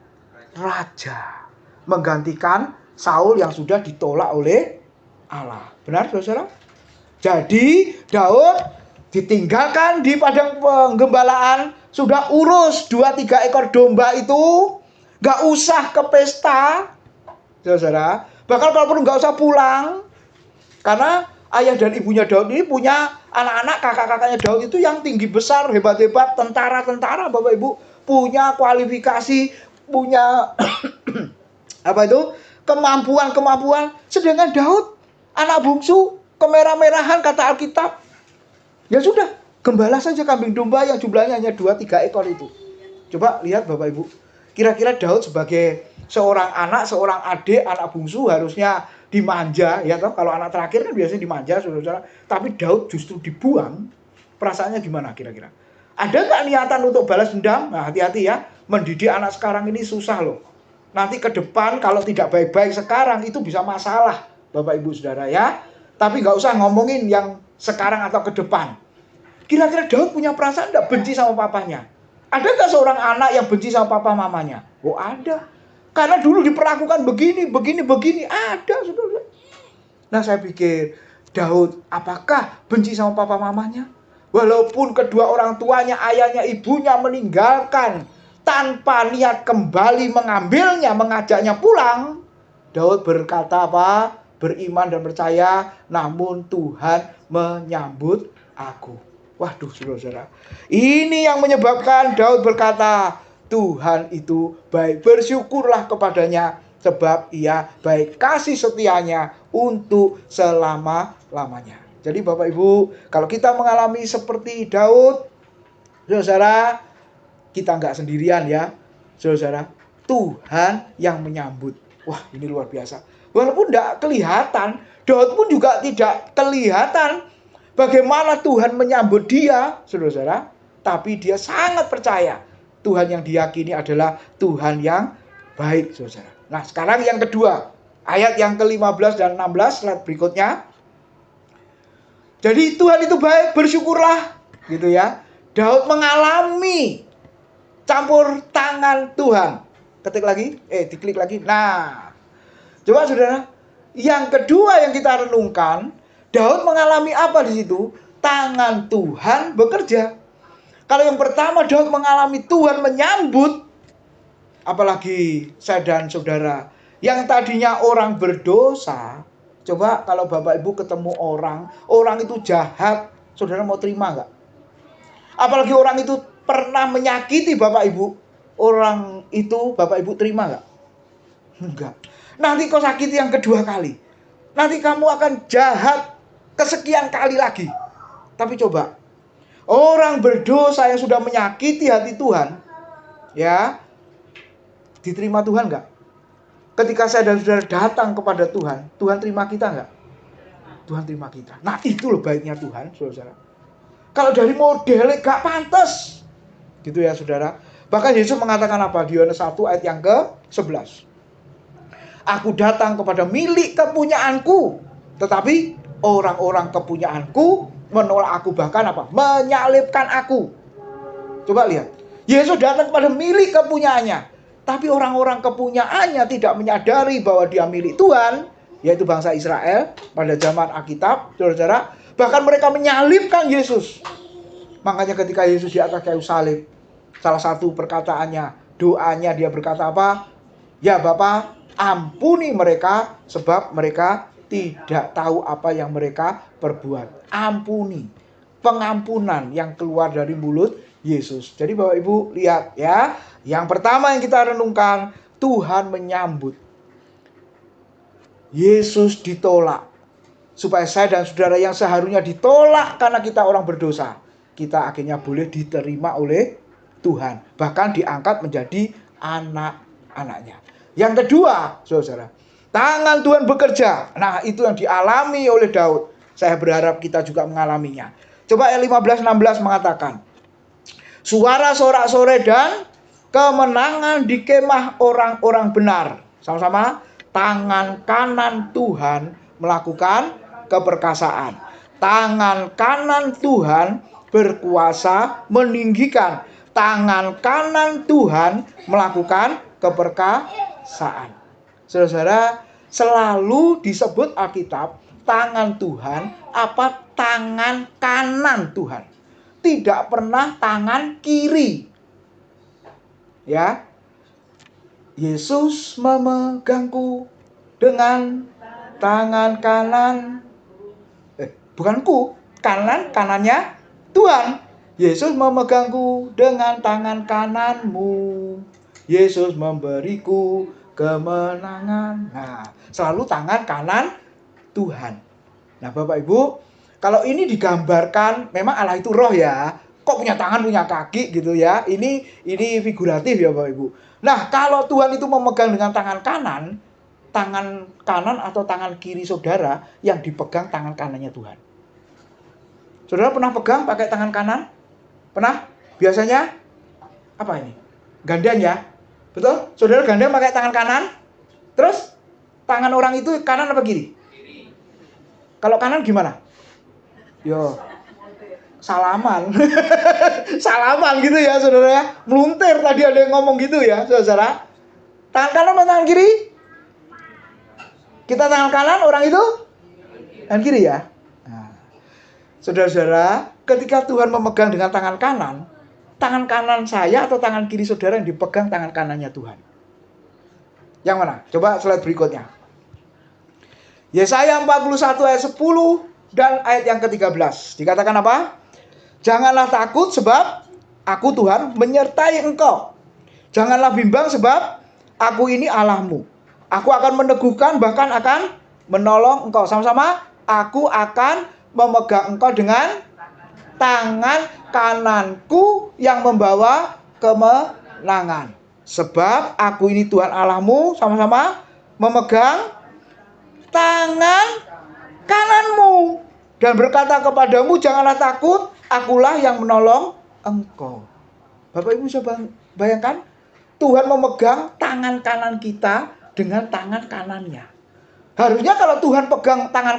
S2: raja, menggantikan Saul yang sudah ditolak oleh Allah. Benar, saudara? Jadi Daud ditinggalkan di padang penggembalaan, sudah urus 2-3 ekor domba itu, gak usah ke pesta, saudara. Bahkan kalaupun gak usah pulang, karena ayah dan ibunya Daud ini punya anak-anak, kakak-kakaknya Daud itu yang tinggi besar, hebat-hebat, tentara-tentara, Bapak Ibu, punya kualifikasi, punya apa itu, kemampuan-kemampuan. Sedangkan Daud anak bungsu, kemerah-merahan kata Alkitab. Ya sudah, gembala saja kambing domba yang jumlahnya hanya 2-3 ekor itu. Coba lihat Bapak Ibu, kira-kira Daud sebagai seorang anak, seorang adik, anak bungsu harusnya dimanja, ya toh. Kalau anak terakhir kan biasanya dimanja, saudara-saudara. Tapi Daud justru dibuang. Perasaannya gimana kira-kira? Ada nggak niatan untuk balas dendam? Nah, hati-hati ya, mendidik anak sekarang ini susah loh. Nanti ke depan kalau tidak baik-baik sekarang itu bisa masalah, Bapak Ibu Saudara ya. Tapi nggak usah ngomongin yang sekarang atau ke depan. Kira-kira Daud punya perasaan nggak benci sama papanya? Ada nggak seorang anak yang benci sama papa mamanya? Oh ada. Karena dulu diperlakukan begini. Ada, saudara. Nah saya pikir, Daud apakah benci sama papa mamanya? Walaupun kedua orang tuanya, ayahnya, ibunya meninggalkan tanpa niat kembali mengambilnya, mengajaknya pulang, Daud berkata apa? Beriman dan percaya, namun Tuhan menyambut aku. Waduh, saudara-saudara. Ini yang menyebabkan Daud berkata, Tuhan itu baik, bersyukurlah kepadanya, sebab ia baik, kasih setianya untuk selama-lamanya. Jadi Bapak Ibu, kalau kita mengalami seperti Daud, saudara, kita nggak sendirian ya, saudara. Tuhan yang menyambut. Wah, ini luar biasa. Walaupun tidak kelihatan, Daud pun juga tidak kelihatan bagaimana Tuhan menyambut dia, saudara. Tapi dia sangat percaya Tuhan yang diyakini adalah Tuhan yang baik, saudara. Nah, sekarang yang kedua, ayat yang ke-15 dan 16, slide berikutnya. Jadi Tuhan itu baik, bersyukurlah, gitu ya. Daud mengalami campur tangan Tuhan. Diklik lagi. Nah, coba saudara, yang kedua yang kita renungkan, Daud mengalami apa di situ? Tangan Tuhan bekerja. Kalau yang pertama Daud mengalami Tuhan menyambut, apalagi saya dan saudara yang tadinya orang berdosa. Coba kalau Bapak Ibu ketemu orang itu jahat, saudara mau terima nggak? Apalagi orang itu pernah menyakiti Bapak Ibu, orang itu Bapak Ibu terima nggak? Enggak. Nanti kau sakiti yang kedua kali, nanti kamu akan jahat kesekian kali lagi. Tapi coba, orang berdosa yang sudah menyakiti hati Tuhan, ya, diterima Tuhan nggak? Ketika saya dan saudara datang kepada Tuhan, Tuhan terima kita nggak? Tuhan terima kita. Nah itu loh baiknya Tuhan, saudara. Kalau dari modelnya gak pantas, gitu ya saudara. Bahkan Yesus mengatakan apa? Di Yohanes 1 ayat yang ke-11. Aku datang kepada milik kepunyaanku, tetapi orang-orang kepunyaanku menolak aku, bahkan apa? Menyalibkan aku. Coba lihat. Yesus datang kepada milik kepunyaannya, tapi orang-orang kepunyaannya tidak menyadari bahwa dia milik Tuhan, yaitu bangsa Israel pada zaman Alkitab, saudara. Bahkan mereka menyalibkan Yesus. Makanya ketika Yesus di atas kayu salib, salah satu perkataannya, doanya dia berkata apa? Ya Bapa, ampuni mereka sebab mereka tidak tahu apa yang mereka perbuat. Ampuni. pengampunan yang keluar dari mulut Yesus. Jadi Bapak Ibu lihat ya, yang pertama yang kita renungkan, Tuhan menyambut. Yesus ditolak. Supaya saya dan saudara yang seharusnya ditolak karena kita orang berdosa, kita akhirnya boleh diterima oleh Tuhan. Bahkan diangkat menjadi anak-anaknya. Yang kedua, saudara, tangan Tuhan bekerja. Nah, itu yang dialami oleh Daud. Saya berharap kita juga mengalaminya. Coba ayat 15-16 mengatakan, suara sorak-sorai dan kemenangan di kemah orang-orang benar. Sama-sama, tangan kanan Tuhan melakukan keperkasaan. Tangan kanan Tuhan berkuasa meninggikan. Tangan kanan Tuhan melakukan keperkasaan. Saudara, selalu disebut Alkitab tangan Tuhan apa tangan kanan Tuhan. Tidak pernah tangan kiri. Ya. Yesus memegangku dengan tangan kanan. Bukan ku, kanannya Tuhan. Yesus memegangku dengan tangan kananmu. Yesus memberiku kemenangan. Nah, selalu tangan kanan Tuhan. Nah, Bapak Ibu, kalau ini digambarkan, memang Allah itu roh ya. Kok punya tangan, punya kaki gitu ya. Ini figuratif ya Bapak Ibu. Nah, kalau Tuhan itu memegang dengan tangan kanan atau tangan kiri saudara yang dipegang tangan kanannya Tuhan. Saudara pernah pegang pakai tangan kanan? Pernah? Biasanya apa ini? Gandeng ya? Betul? Saudara gandeng pakai tangan kanan? Terus tangan orang itu kanan apa kiri? Kalau kanan gimana? Yo, salaman. Salaman gitu ya saudara ya. Meluntir tadi ada yang ngomong gitu ya saudara. Tangan kanan atau tangan kiri? Kita tangan kanan, orang itu tangan kiri ya. Nah, saudara-saudara, ketika Tuhan memegang dengan tangan kanan saya atau tangan kiri saudara yang dipegang tangan kanannya Tuhan? Yang mana? Coba slide berikutnya. Yesaya 41 ayat 10 dan ayat yang ke-13. Dikatakan apa? Janganlah takut sebab aku Tuhan menyertai engkau. Janganlah bimbang sebab aku ini Allahmu. Aku akan meneguhkan bahkan akan menolong engkau. Sama-sama, aku akan memegang engkau dengan tangan kananku yang membawa kemenangan. Sebab aku ini Tuhan Allahmu, sama-sama memegang tangan kananmu dan berkata kepadamu, janganlah takut, akulah yang menolong engkau. Bapak Ibu bisa bayangkan, Tuhan memegang tangan kanan kita dengan tangan kanannya. Harusnya kalau Tuhan pegang tangan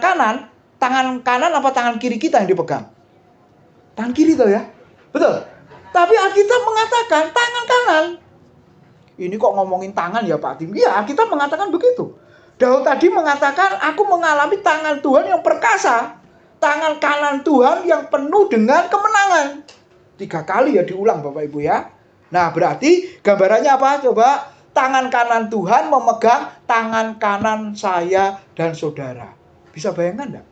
S2: kanan apa tangan kiri kita yang dipegang? Tangan kiri toh ya? Betul. Tapi Alkitab mengatakan tangan kanan. Ini kok ngomongin tangan ya Pak Tim? Iya, Alkitab mengatakan begitu. Daud tadi mengatakan, aku mengalami tangan Tuhan yang perkasa. Tangan kanan Tuhan yang penuh dengan kemenangan. 3 kali ya diulang Bapak Ibu ya. Nah berarti gambarannya apa? Coba. Tangan kanan Tuhan memegang tangan kanan saya dan saudara. Bisa bayangkan enggak?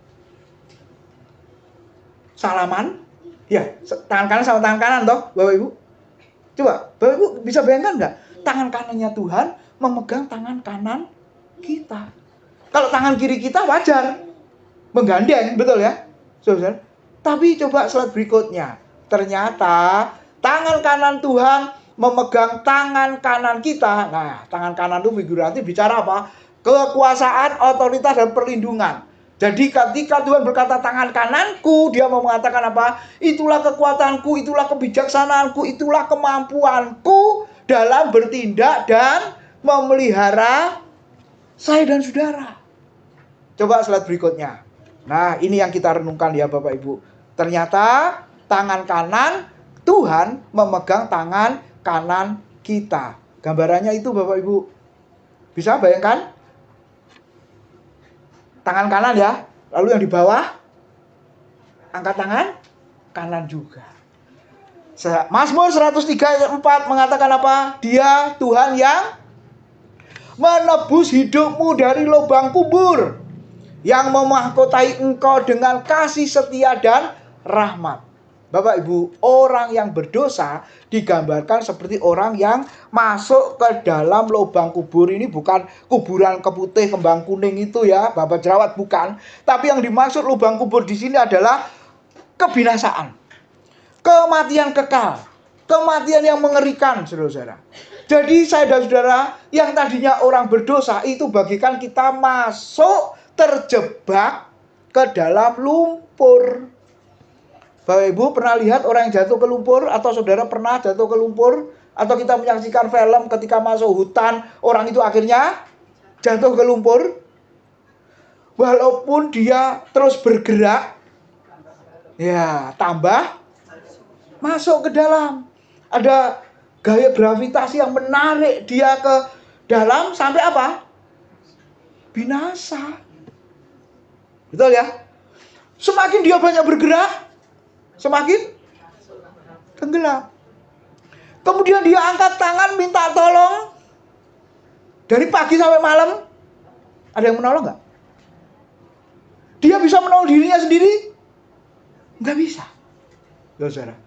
S2: Salaman? Ya, tangan kanan sama tangan kanan toh, Bapak Ibu. Coba, Bapak Ibu bisa bayangkan enggak? Tangan kanannya Tuhan memegang tangan kanan kita. Kalau tangan kiri kita wajar menggandeng, betul ya? Saudara. Tapi coba slide berikutnya. Ternyata tangan kanan Tuhan memegang tangan kanan kita. Nah, tangan kanan itu figuratif bicara apa? Kekuasaan, otoritas, dan perlindungan. Jadi ketika Tuhan berkata tangan kananku, dia mau mengatakan apa? Itulah kekuatanku, itulah kebijaksanaanku, itulah kemampuanku dalam bertindak dan memelihara saya dan saudara. Coba slide berikutnya. Nah, ini yang kita renungkan ya Bapak Ibu. Ternyata tangan kanan Tuhan memegang tangan kanan kita. Gambarannya itu Bapak Ibu. Bisa bayangkan? Tangan kanan ya. Lalu yang di bawah angkat tangan kanan juga. Mazmur 103 ayat 4 mengatakan apa? Dia Tuhan yang menebus hidupmu dari lubang kubur, yang memahkotai engkau dengan kasih setia dan rahmat. Bapak Ibu, orang yang berdosa digambarkan seperti orang yang masuk ke dalam lubang kubur. Ini bukan kuburan keputih, kembang kuning itu ya, Bapak jerawat, bukan. Tapi yang dimaksud lubang kubur di sini adalah kebinasaan, kematian kekal, kematian yang mengerikan, saudara-saudara. Jadi saya dan saudara, yang tadinya orang berdosa itu bagikan kita masuk terjebak ke dalam lumpur. Bapak Ibu pernah lihat orang yang jatuh ke lumpur? Atau saudara pernah jatuh ke lumpur? Atau kita menyaksikan film ketika masuk hutan, orang itu akhirnya jatuh ke lumpur? Walaupun dia terus bergerak, ya tambah masuk ke dalam. Ada gaya gravitasi yang menarik dia ke dalam sampai apa? Binasa. Betul ya? Semakin dia banyak bergerak, semakin tenggelam. Kemudian dia angkat tangan minta tolong. Dari pagi sampai malam, ada yang menolong nggak? Dia bisa menolong dirinya sendiri? Nggak bisa. Saudara,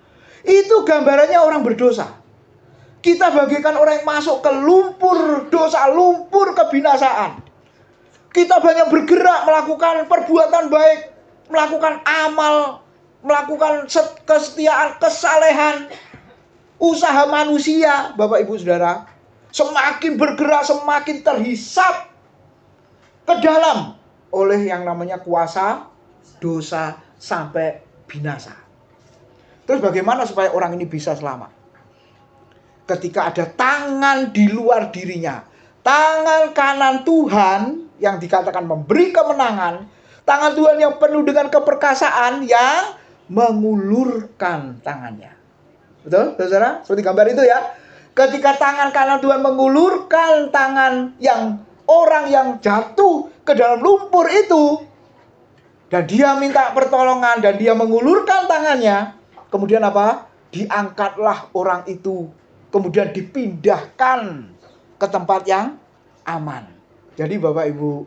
S2: itu gambarannya orang berdosa. Kita bagikan orang yang masuk ke lumpur dosa, lumpur kebinasaan. Kita banyak bergerak melakukan perbuatan baik, melakukan amal, melakukan kesetiaan, kesalehan, usaha manusia, Bapak Ibu Saudara. Semakin bergerak, semakin terhisap ke dalam oleh yang namanya kuasa dosa sampai binasa. Terus bagaimana supaya orang ini bisa selamat? Ketika ada tangan di luar dirinya, tangan kanan Tuhan yang dikatakan memberi kemenangan, tangan Tuhan yang penuh dengan keperkasaan yang mengulurkan tangannya. Betul, saudara? Seperti gambar itu ya. Ketika tangan kanan Tuhan mengulurkan tangan yang orang yang jatuh ke dalam lumpur itu, dan dia minta pertolongan dan dia mengulurkan tangannya, kemudian apa? Diangkatlah orang itu, kemudian dipindahkan ke tempat yang aman. Jadi Bapak Ibu,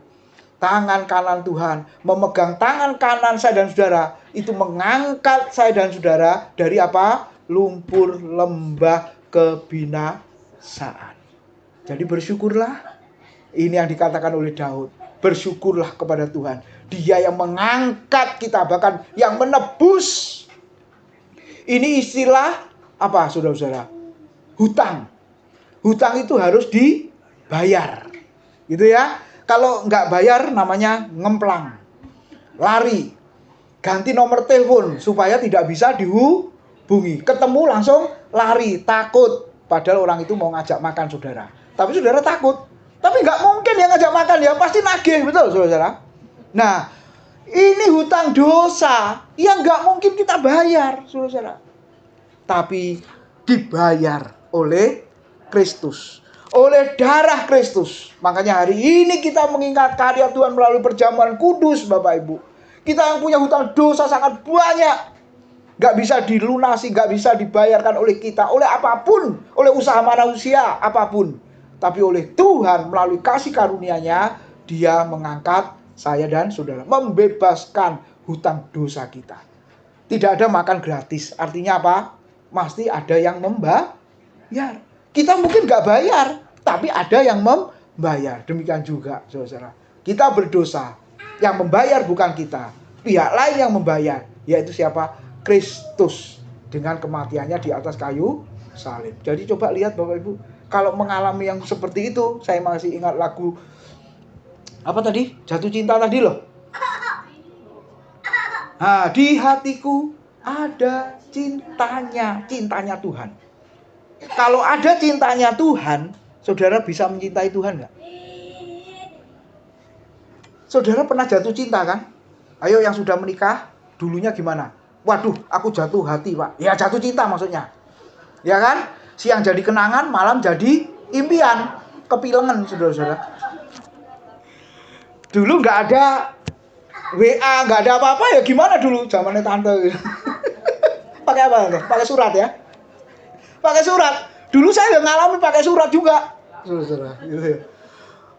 S2: tangan kanan Tuhan memegang tangan kanan saya dan saudara, itu mengangkat saya dan saudara dari apa? Lumpur lembah kebinasaan. Jadi bersyukurlah. Ini yang dikatakan oleh Daud. Bersyukurlah kepada Tuhan. Dia yang mengangkat kita, bahkan yang menebus. Ini istilah apa, saudara-saudara? Hutang. Hutang itu harus dibayar. Gitu ya. Kalau nggak bayar namanya ngemplang. Lari. Ganti nomor telepon supaya tidak bisa dihubungi. Ketemu langsung lari, takut. Padahal orang itu mau ngajak makan saudara. Tapi saudara takut. Tapi nggak mungkin yang ngajak makan ya, pasti nagih, betul saudara. Nah, ini hutang dosa yang nggak mungkin kita bayar, saudara. Tapi dibayar oleh Kristus, oleh darah Kristus. Makanya hari ini kita mengingat karya Tuhan melalui perjamuan kudus, Bapak Ibu. Kita yang punya hutang dosa sangat banyak, nggak bisa dilunasi, nggak bisa dibayarkan oleh kita, oleh apapun, oleh usaha manusia apapun. Tapi oleh Tuhan melalui kasih karunia-Nya, Dia mengangkat saya dan saudara, membebaskan hutang dosa kita. Tidak ada makan gratis. Artinya apa? Pasti ada yang membayar. Kita mungkin nggak bayar, tapi ada yang membayar. Demikian juga, saudara. Kita berdosa. Yang membayar bukan kita. Pihak lain yang membayar. Yaitu siapa? Kristus. Dengan kematiannya di atas kayu salib. Jadi coba lihat Bapak Ibu. Kalau mengalami yang seperti itu, saya masih ingat lagu apa tadi? Jatuh cinta tadi loh. Nah, di hatiku ada cintanya Tuhan. Kalau ada cintanya Tuhan, saudara bisa mencintai Tuhan nggak? Saudara pernah jatuh cinta kan? Ayo yang sudah menikah, dulunya gimana? Waduh, aku jatuh hati Pak. Ya jatuh cinta maksudnya. Ya kan? Siang jadi kenangan, malam jadi impian. Kepilengan saudara-saudara. Dulu nggak ada WA, nggak ada apa-apa ya gimana dulu zamannya tante. Pakai apa? Pakai surat ya. Pakai surat. Dulu saya ngalamin pakai surat juga. Saudara, gitu ya.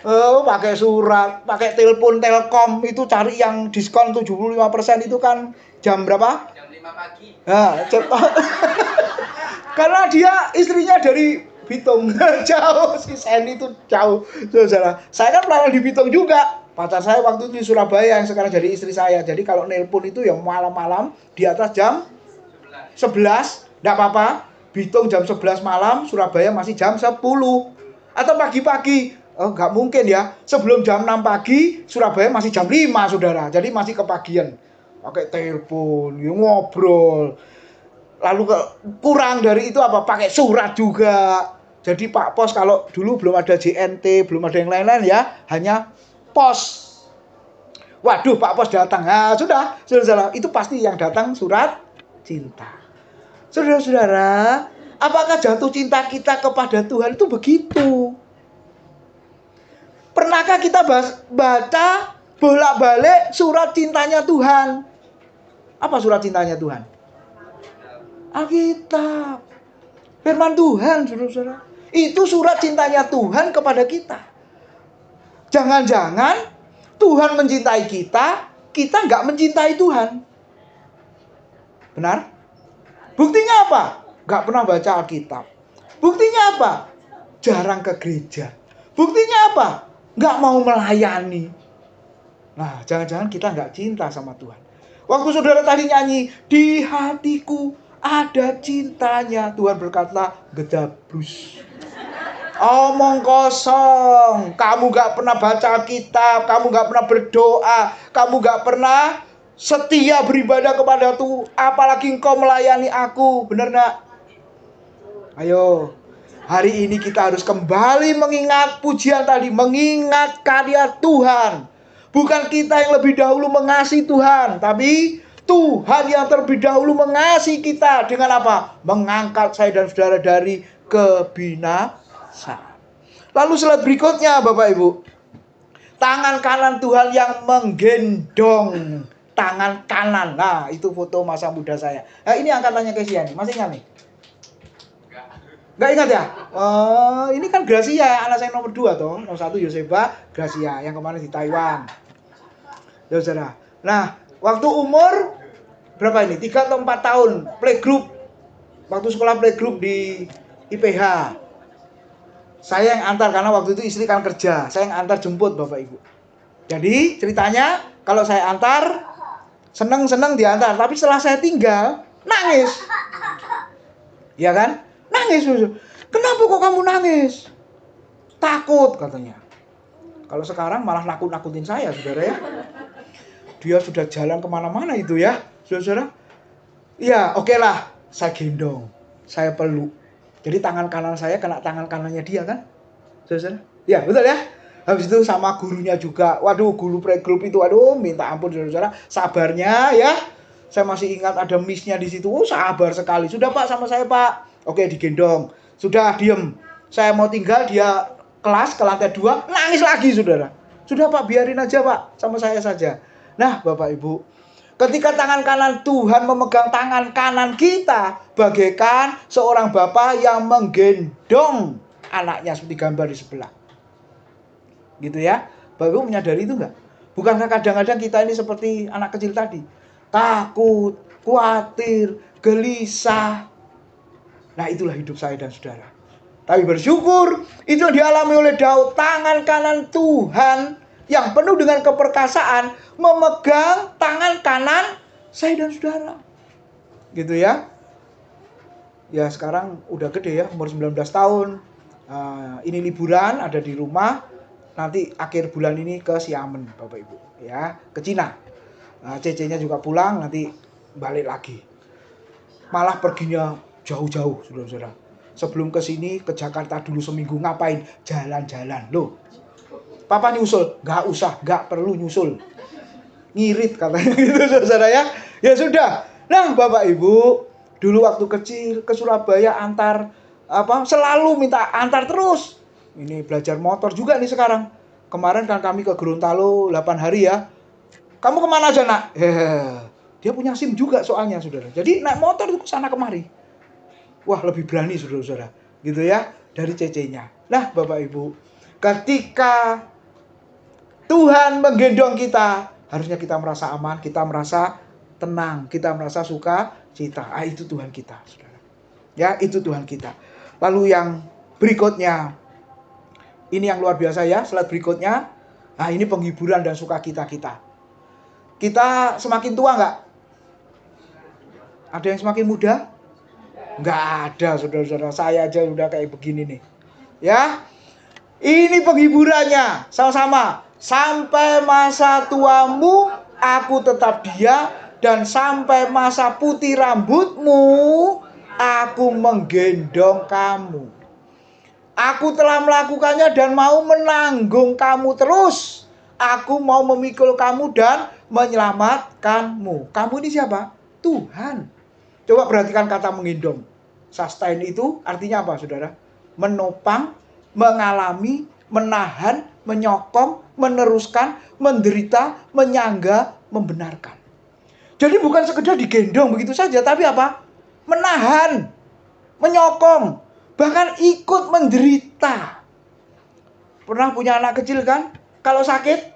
S2: Oh, pakai surat, pakai telepon Telkom itu cari yang diskon 75% itu kan jam berapa? Nah, karena dia istrinya dari Bitung. Jauh, si Sandy itu jauh. Saudara. Saya kan pernah di Bitung juga. Pacar saya waktu itu di Surabaya yang sekarang jadi istri saya. Jadi kalau nelpon itu yang malam-malam di atas jam 11, enggak apa-apa. Bitung jam 11 malam, Surabaya masih jam 10. Atau pagi-pagi. Oh, enggak mungkin ya. Sebelum jam 6 pagi, Surabaya masih jam 5, Saudara. Jadi masih kepagian. Pakai telepon, ngobrol. Lalu kurang dari itu apa? Pakai surat juga. Jadi Pak Pos kalau dulu belum ada JNT, belum ada yang lain-lain ya, hanya pos. Waduh, Pak Pos datang. Nah, sudah, saudara, itu pasti yang datang surat cinta. Saudara-saudara, apakah jatuh cinta kita kepada Tuhan itu begitu? Pernahkah kita baca bolak-balik surat cintanya Tuhan? Apa surat cintanya Tuhan? Alkitab. Firman Tuhan, saudara-saudara. Itu surat cintanya Tuhan kepada kita. Jangan-jangan Tuhan mencintai kita, kita nggak mencintai Tuhan. Benar? Buktinya apa? Nggak pernah baca Alkitab. Buktinya apa? Jarang ke gereja. Buktinya apa? Nggak mau melayani. Nah, jangan-jangan kita nggak cinta sama Tuhan. Waktu saudara tadi nyanyi, di hatiku ada cintanya. Tuhan berkata, gedabrus. Omong kosong. Kamu gak pernah baca Alkitab. Kamu gak pernah berdoa. Kamu gak pernah setia beribadah kepada Tuhan. Apalagi engkau melayani aku. Benar gak? Ayo. Hari ini kita harus kembali mengingat pujian tadi. Mengingat karya Tuhan. Bukan kita yang lebih dahulu mengasihi Tuhan. Tapi Tuhan yang terlebih dahulu mengasihi kita. Dengan apa? Mengangkat saya dan saudara dari kebinasaan. Lalu slide berikutnya Bapak Ibu. Tangan kanan Tuhan yang menggendong. Tangan kanan. Nah, itu foto masa muda saya. Nah, ini angkatannya Kesiani. Masih ingat nih? Enggak ingat ya? Ini kan Gracia, anak saya nomor 2 toh. Nomor 1 Yoseba, Gracia yang kemarin di Taiwan. Ya, saudara. Nah, waktu umur berapa ini? 3 atau 4 tahun, playgroup. Waktu sekolah playgroup di IPH. Saya yang antar karena waktu itu istri kan kerja. Saya yang antar jemput Bapak Ibu. Jadi ceritanya kalau saya antar, seneng-seneng diantar. Tapi setelah saya tinggal, nangis. Ya kan? Nangis. Kenapa kok kamu nangis? Takut katanya. Kalau sekarang malah nakut-nakutin saya, saudara ya. Dia sudah jalan kemana-mana itu ya, saudara. Ya oke lah, saya gendong. Saya peluk. Jadi tangan kanan saya kena tangan kanannya dia kan? Saudara? Ya, betul ya? Habis itu sama gurunya juga. Waduh, guru playgroup itu aduh minta ampun saudara. Sabarnya ya. Saya masih ingat ada miss-nya di situ. Oh, sabar sekali. Sudah Pak sama saya Pak. Oke, digendong. Sudah diem. Saya mau tinggal dia kelas ke lantai 2, nangis lagi saudara. Sudah Pak, biarin aja Pak, sama saya saja. Nah, Bapak Ibu, ketika tangan kanan Tuhan memegang tangan kanan kita, bagaikan seorang bapak yang menggendong anaknya seperti gambar di sebelah. Gitu ya. Bapak Ibu menyadari itu enggak? Bukankah kadang-kadang kita ini seperti anak kecil tadi? Takut, khawatir, gelisah. Nah, itulah hidup saya dan saudara. Tapi bersyukur, itu yang dialami oleh Daud. Tangan kanan Tuhan yang penuh dengan keperkasaan memegang tangan kanan saya dan saudara. Gitu ya. Ya sekarang udah gede ya, umur 19 tahun. Ini liburan, ada di rumah. Nanti akhir bulan ini ke Xiamen, Bapak Ibu. Ya, ke Cina. Cece-nya juga pulang, nanti balik lagi. Malah perginya jauh-jauh, saudara-saudara. Sebelum ke sini, ke Jakarta dulu seminggu. Ngapain? Jalan-jalan. Loh, Papa nyusul? Gak usah, gak perlu nyusul. Ngirit katanya gitu, saudara ya. Ya sudah. Nah, Bapak Ibu, dulu waktu kecil ke Surabaya selalu minta antar terus. Ini belajar motor juga nih sekarang. Kemarin kan kami ke Gorontalo 8 hari ya. Kamu kemana aja nak? Dia punya SIM juga soalnya saudara. Jadi naik motor itu ke sana kemari. Wah lebih berani saudara-saudara. Gitu ya. Dari cece-nya. Nah Bapak Ibu. Ketika Tuhan menggendong kita. Harusnya kita merasa aman. Kita merasa tenang, kita merasa sukacita. Itu Tuhan kita, saudara. Ya, itu Tuhan kita. Lalu yang berikutnya, ini yang luar biasa ya, slide berikutnya. Nah, ini penghiburan dan sukacita kita. Kita semakin tua nggak? Ada yang semakin muda? Nggak ada, saudara-saudara. Saya aja udah kayak begini nih. Ya, ini penghiburannya. Sama-sama. Sampai masa tuamu, aku tetap dia. Dan sampai masa putih rambutmu, aku menggendong kamu. Aku telah melakukannya dan mau menanggung kamu terus. Aku mau memikul kamu dan menyelamatkanmu. Kamu ini siapa? Tuhan. Coba perhatikan kata menggendong. Sustain itu artinya apa, saudara? Menopang, mengalami, menahan, menyokong, meneruskan, menderita, menyangga, membenarkan. Jadi bukan sekedar digendong begitu saja, tapi apa? Menahan, menyokong, bahkan ikut menderita. Pernah punya anak kecil kan? Kalau sakit,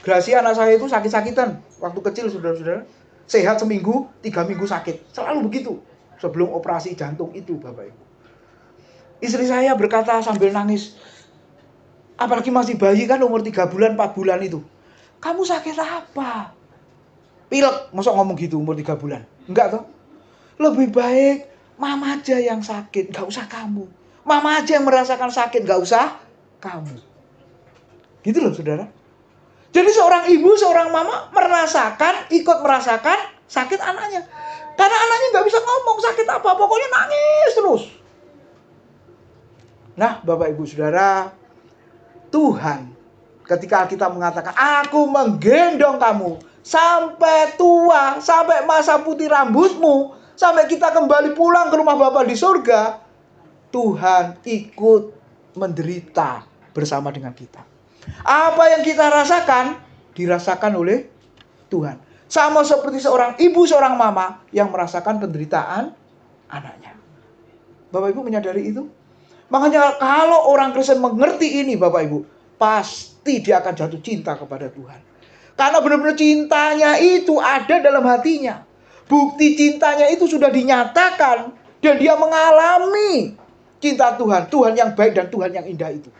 S2: Gracia anak saya itu sakit-sakitan waktu kecil, saudara-saudara. Sehat seminggu, 3 minggu sakit. Selalu begitu. Sebelum operasi jantung itu, Bapak Ibu. Istri saya berkata sambil nangis, apalagi masih bayi kan, umur 3 bulan, 4 bulan itu. Kamu sakit apa? Pilek, masa ngomong gitu umur 3 bulan? Enggak toh? Lebih baik mama aja yang sakit, gak usah kamu. Mama aja yang merasakan sakit, gak usah kamu. Gitu loh, saudara. Jadi seorang ibu, seorang mama ikut merasakan sakit anaknya. Karena anaknya gak bisa ngomong sakit apa, pokoknya nangis terus. Nah, Bapak Ibu Saudara, Tuhan ketika kita mengatakan, aku menggendong kamu sampai tua, sampai masa putih rambutmu, sampai kita kembali pulang ke rumah Bapa di surga, Tuhan ikut menderita bersama dengan kita. Apa yang kita rasakan, dirasakan oleh Tuhan. Sama seperti seorang ibu, seorang mama yang merasakan penderitaan anaknya. Bapak Ibu menyadari itu? Makanya kalau orang Kristen mengerti ini, Bapak Ibu, pasti dia akan jatuh cinta kepada Tuhan. Karena benar-benar cintanya itu ada dalam hatinya. Bukti cintanya itu sudah dinyatakan. Dan dia mengalami cinta Tuhan. Tuhan yang baik dan Tuhan yang indah itu.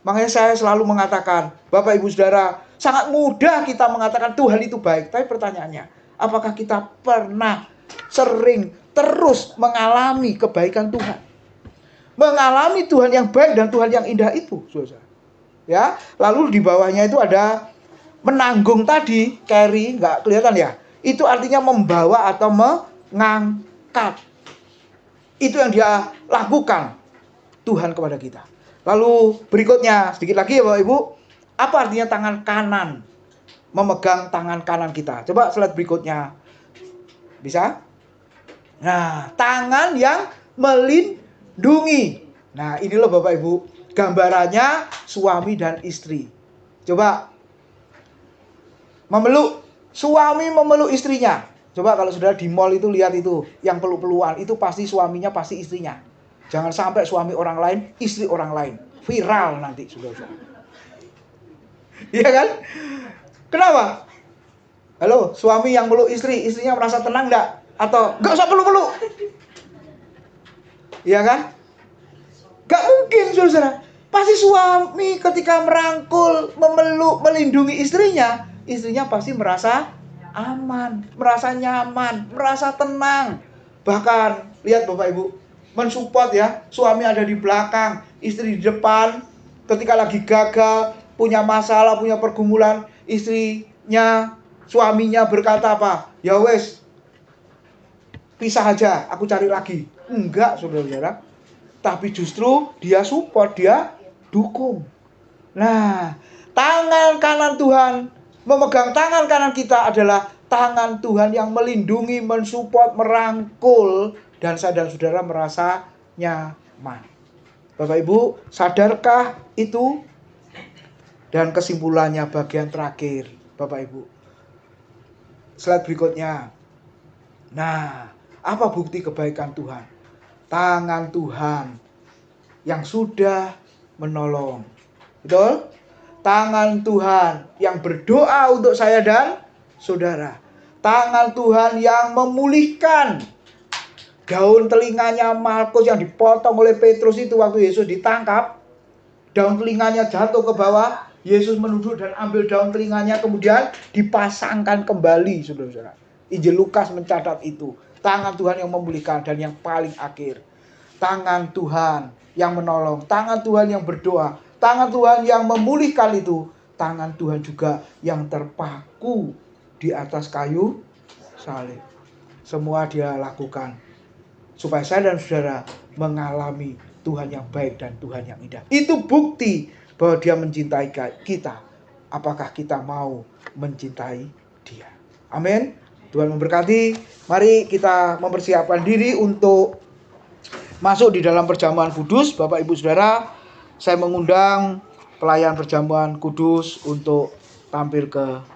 S2: Makanya saya selalu mengatakan, Bapak Ibu Saudara, sangat mudah kita mengatakan Tuhan itu baik. Tapi pertanyaannya, apakah kita pernah sering terus mengalami kebaikan Tuhan? Mengalami Tuhan yang baik dan Tuhan yang indah itu, saudara. Ya, lalu di bawahnya itu ada menanggung tadi, carry, nggak kelihatan ya? Itu artinya membawa atau mengangkat. Itu yang dia lakukan Tuhan kepada kita. Lalu berikutnya, sedikit lagi ya Bapak Ibu. Apa artinya tangan kanan? Memegang tangan kanan kita. Coba slide berikutnya. Bisa? Nah, tangan yang melindungi. Nah, ini loh Bapak Ibu. Gambarannya suami dan istri. Coba. Memeluk. Suami memeluk istrinya. Coba kalau saudara di mall itu lihat itu. Yang peluk-pelukan. Itu pasti suaminya, pasti istrinya. Jangan sampai suami orang lain, istri orang lain. Viral nanti, saudara-saudara. Iya kan? Kenapa? Halo, suami yang peluk istri, istrinya merasa tenang enggak? Atau enggak usah peluk-peluk? Iya kan? Enggak mungkin, saudara. Pasti suami ketika merangkul, memeluk, melindungi istrinya, istrinya pasti merasa aman, merasa nyaman, merasa tenang. Bahkan, lihat Bapak Ibu, mensupport ya, suami ada di belakang, istri di depan. Ketika lagi gagal, punya masalah, punya pergumulan, istrinya, suaminya berkata apa? Ya wes, pisah aja, aku cari lagi. Enggak, saudara-saudara. Tapi justru dia support, dia dukung. Nah, tangan kanan Tuhan, memegang tangan kanan kita adalah tangan Tuhan yang melindungi, mensupport, merangkul, dan saya dan saudara merasa nyaman. Bapak Ibu, sadarkah itu? Dan kesimpulannya bagian terakhir, Bapak Ibu. Slide berikutnya. Nah, apa bukti kebaikan Tuhan? Tangan Tuhan yang sudah menolong. Betul? Tangan Tuhan yang berdoa untuk saya dan saudara. Tangan Tuhan yang memulihkan. Daun telinganya Malkus yang dipotong oleh Petrus itu waktu Yesus ditangkap. Daun telinganya jatuh ke bawah. Yesus menunduk dan ambil daun telinganya, kemudian dipasangkan kembali, saudara-saudara. Injil Lukas mencatat itu. Tangan Tuhan yang memulihkan. Dan yang paling akhir, tangan Tuhan yang menolong, tangan Tuhan yang berdoa, tangan Tuhan yang memulihkan itu, tangan Tuhan juga yang terpaku di atas kayu salib. Semua dia lakukan supaya saya dan saudara mengalami Tuhan yang baik dan Tuhan yang indah. Itu bukti bahwa dia mencintai kita. Apakah kita mau mencintai dia? Amin. Tuhan memberkati. Mari kita mempersiapkan diri untuk masuk di dalam perjamuan kudus. Bapak Ibu Saudara, saya mengundang pelayan perjamuan kudus untuk tampil ke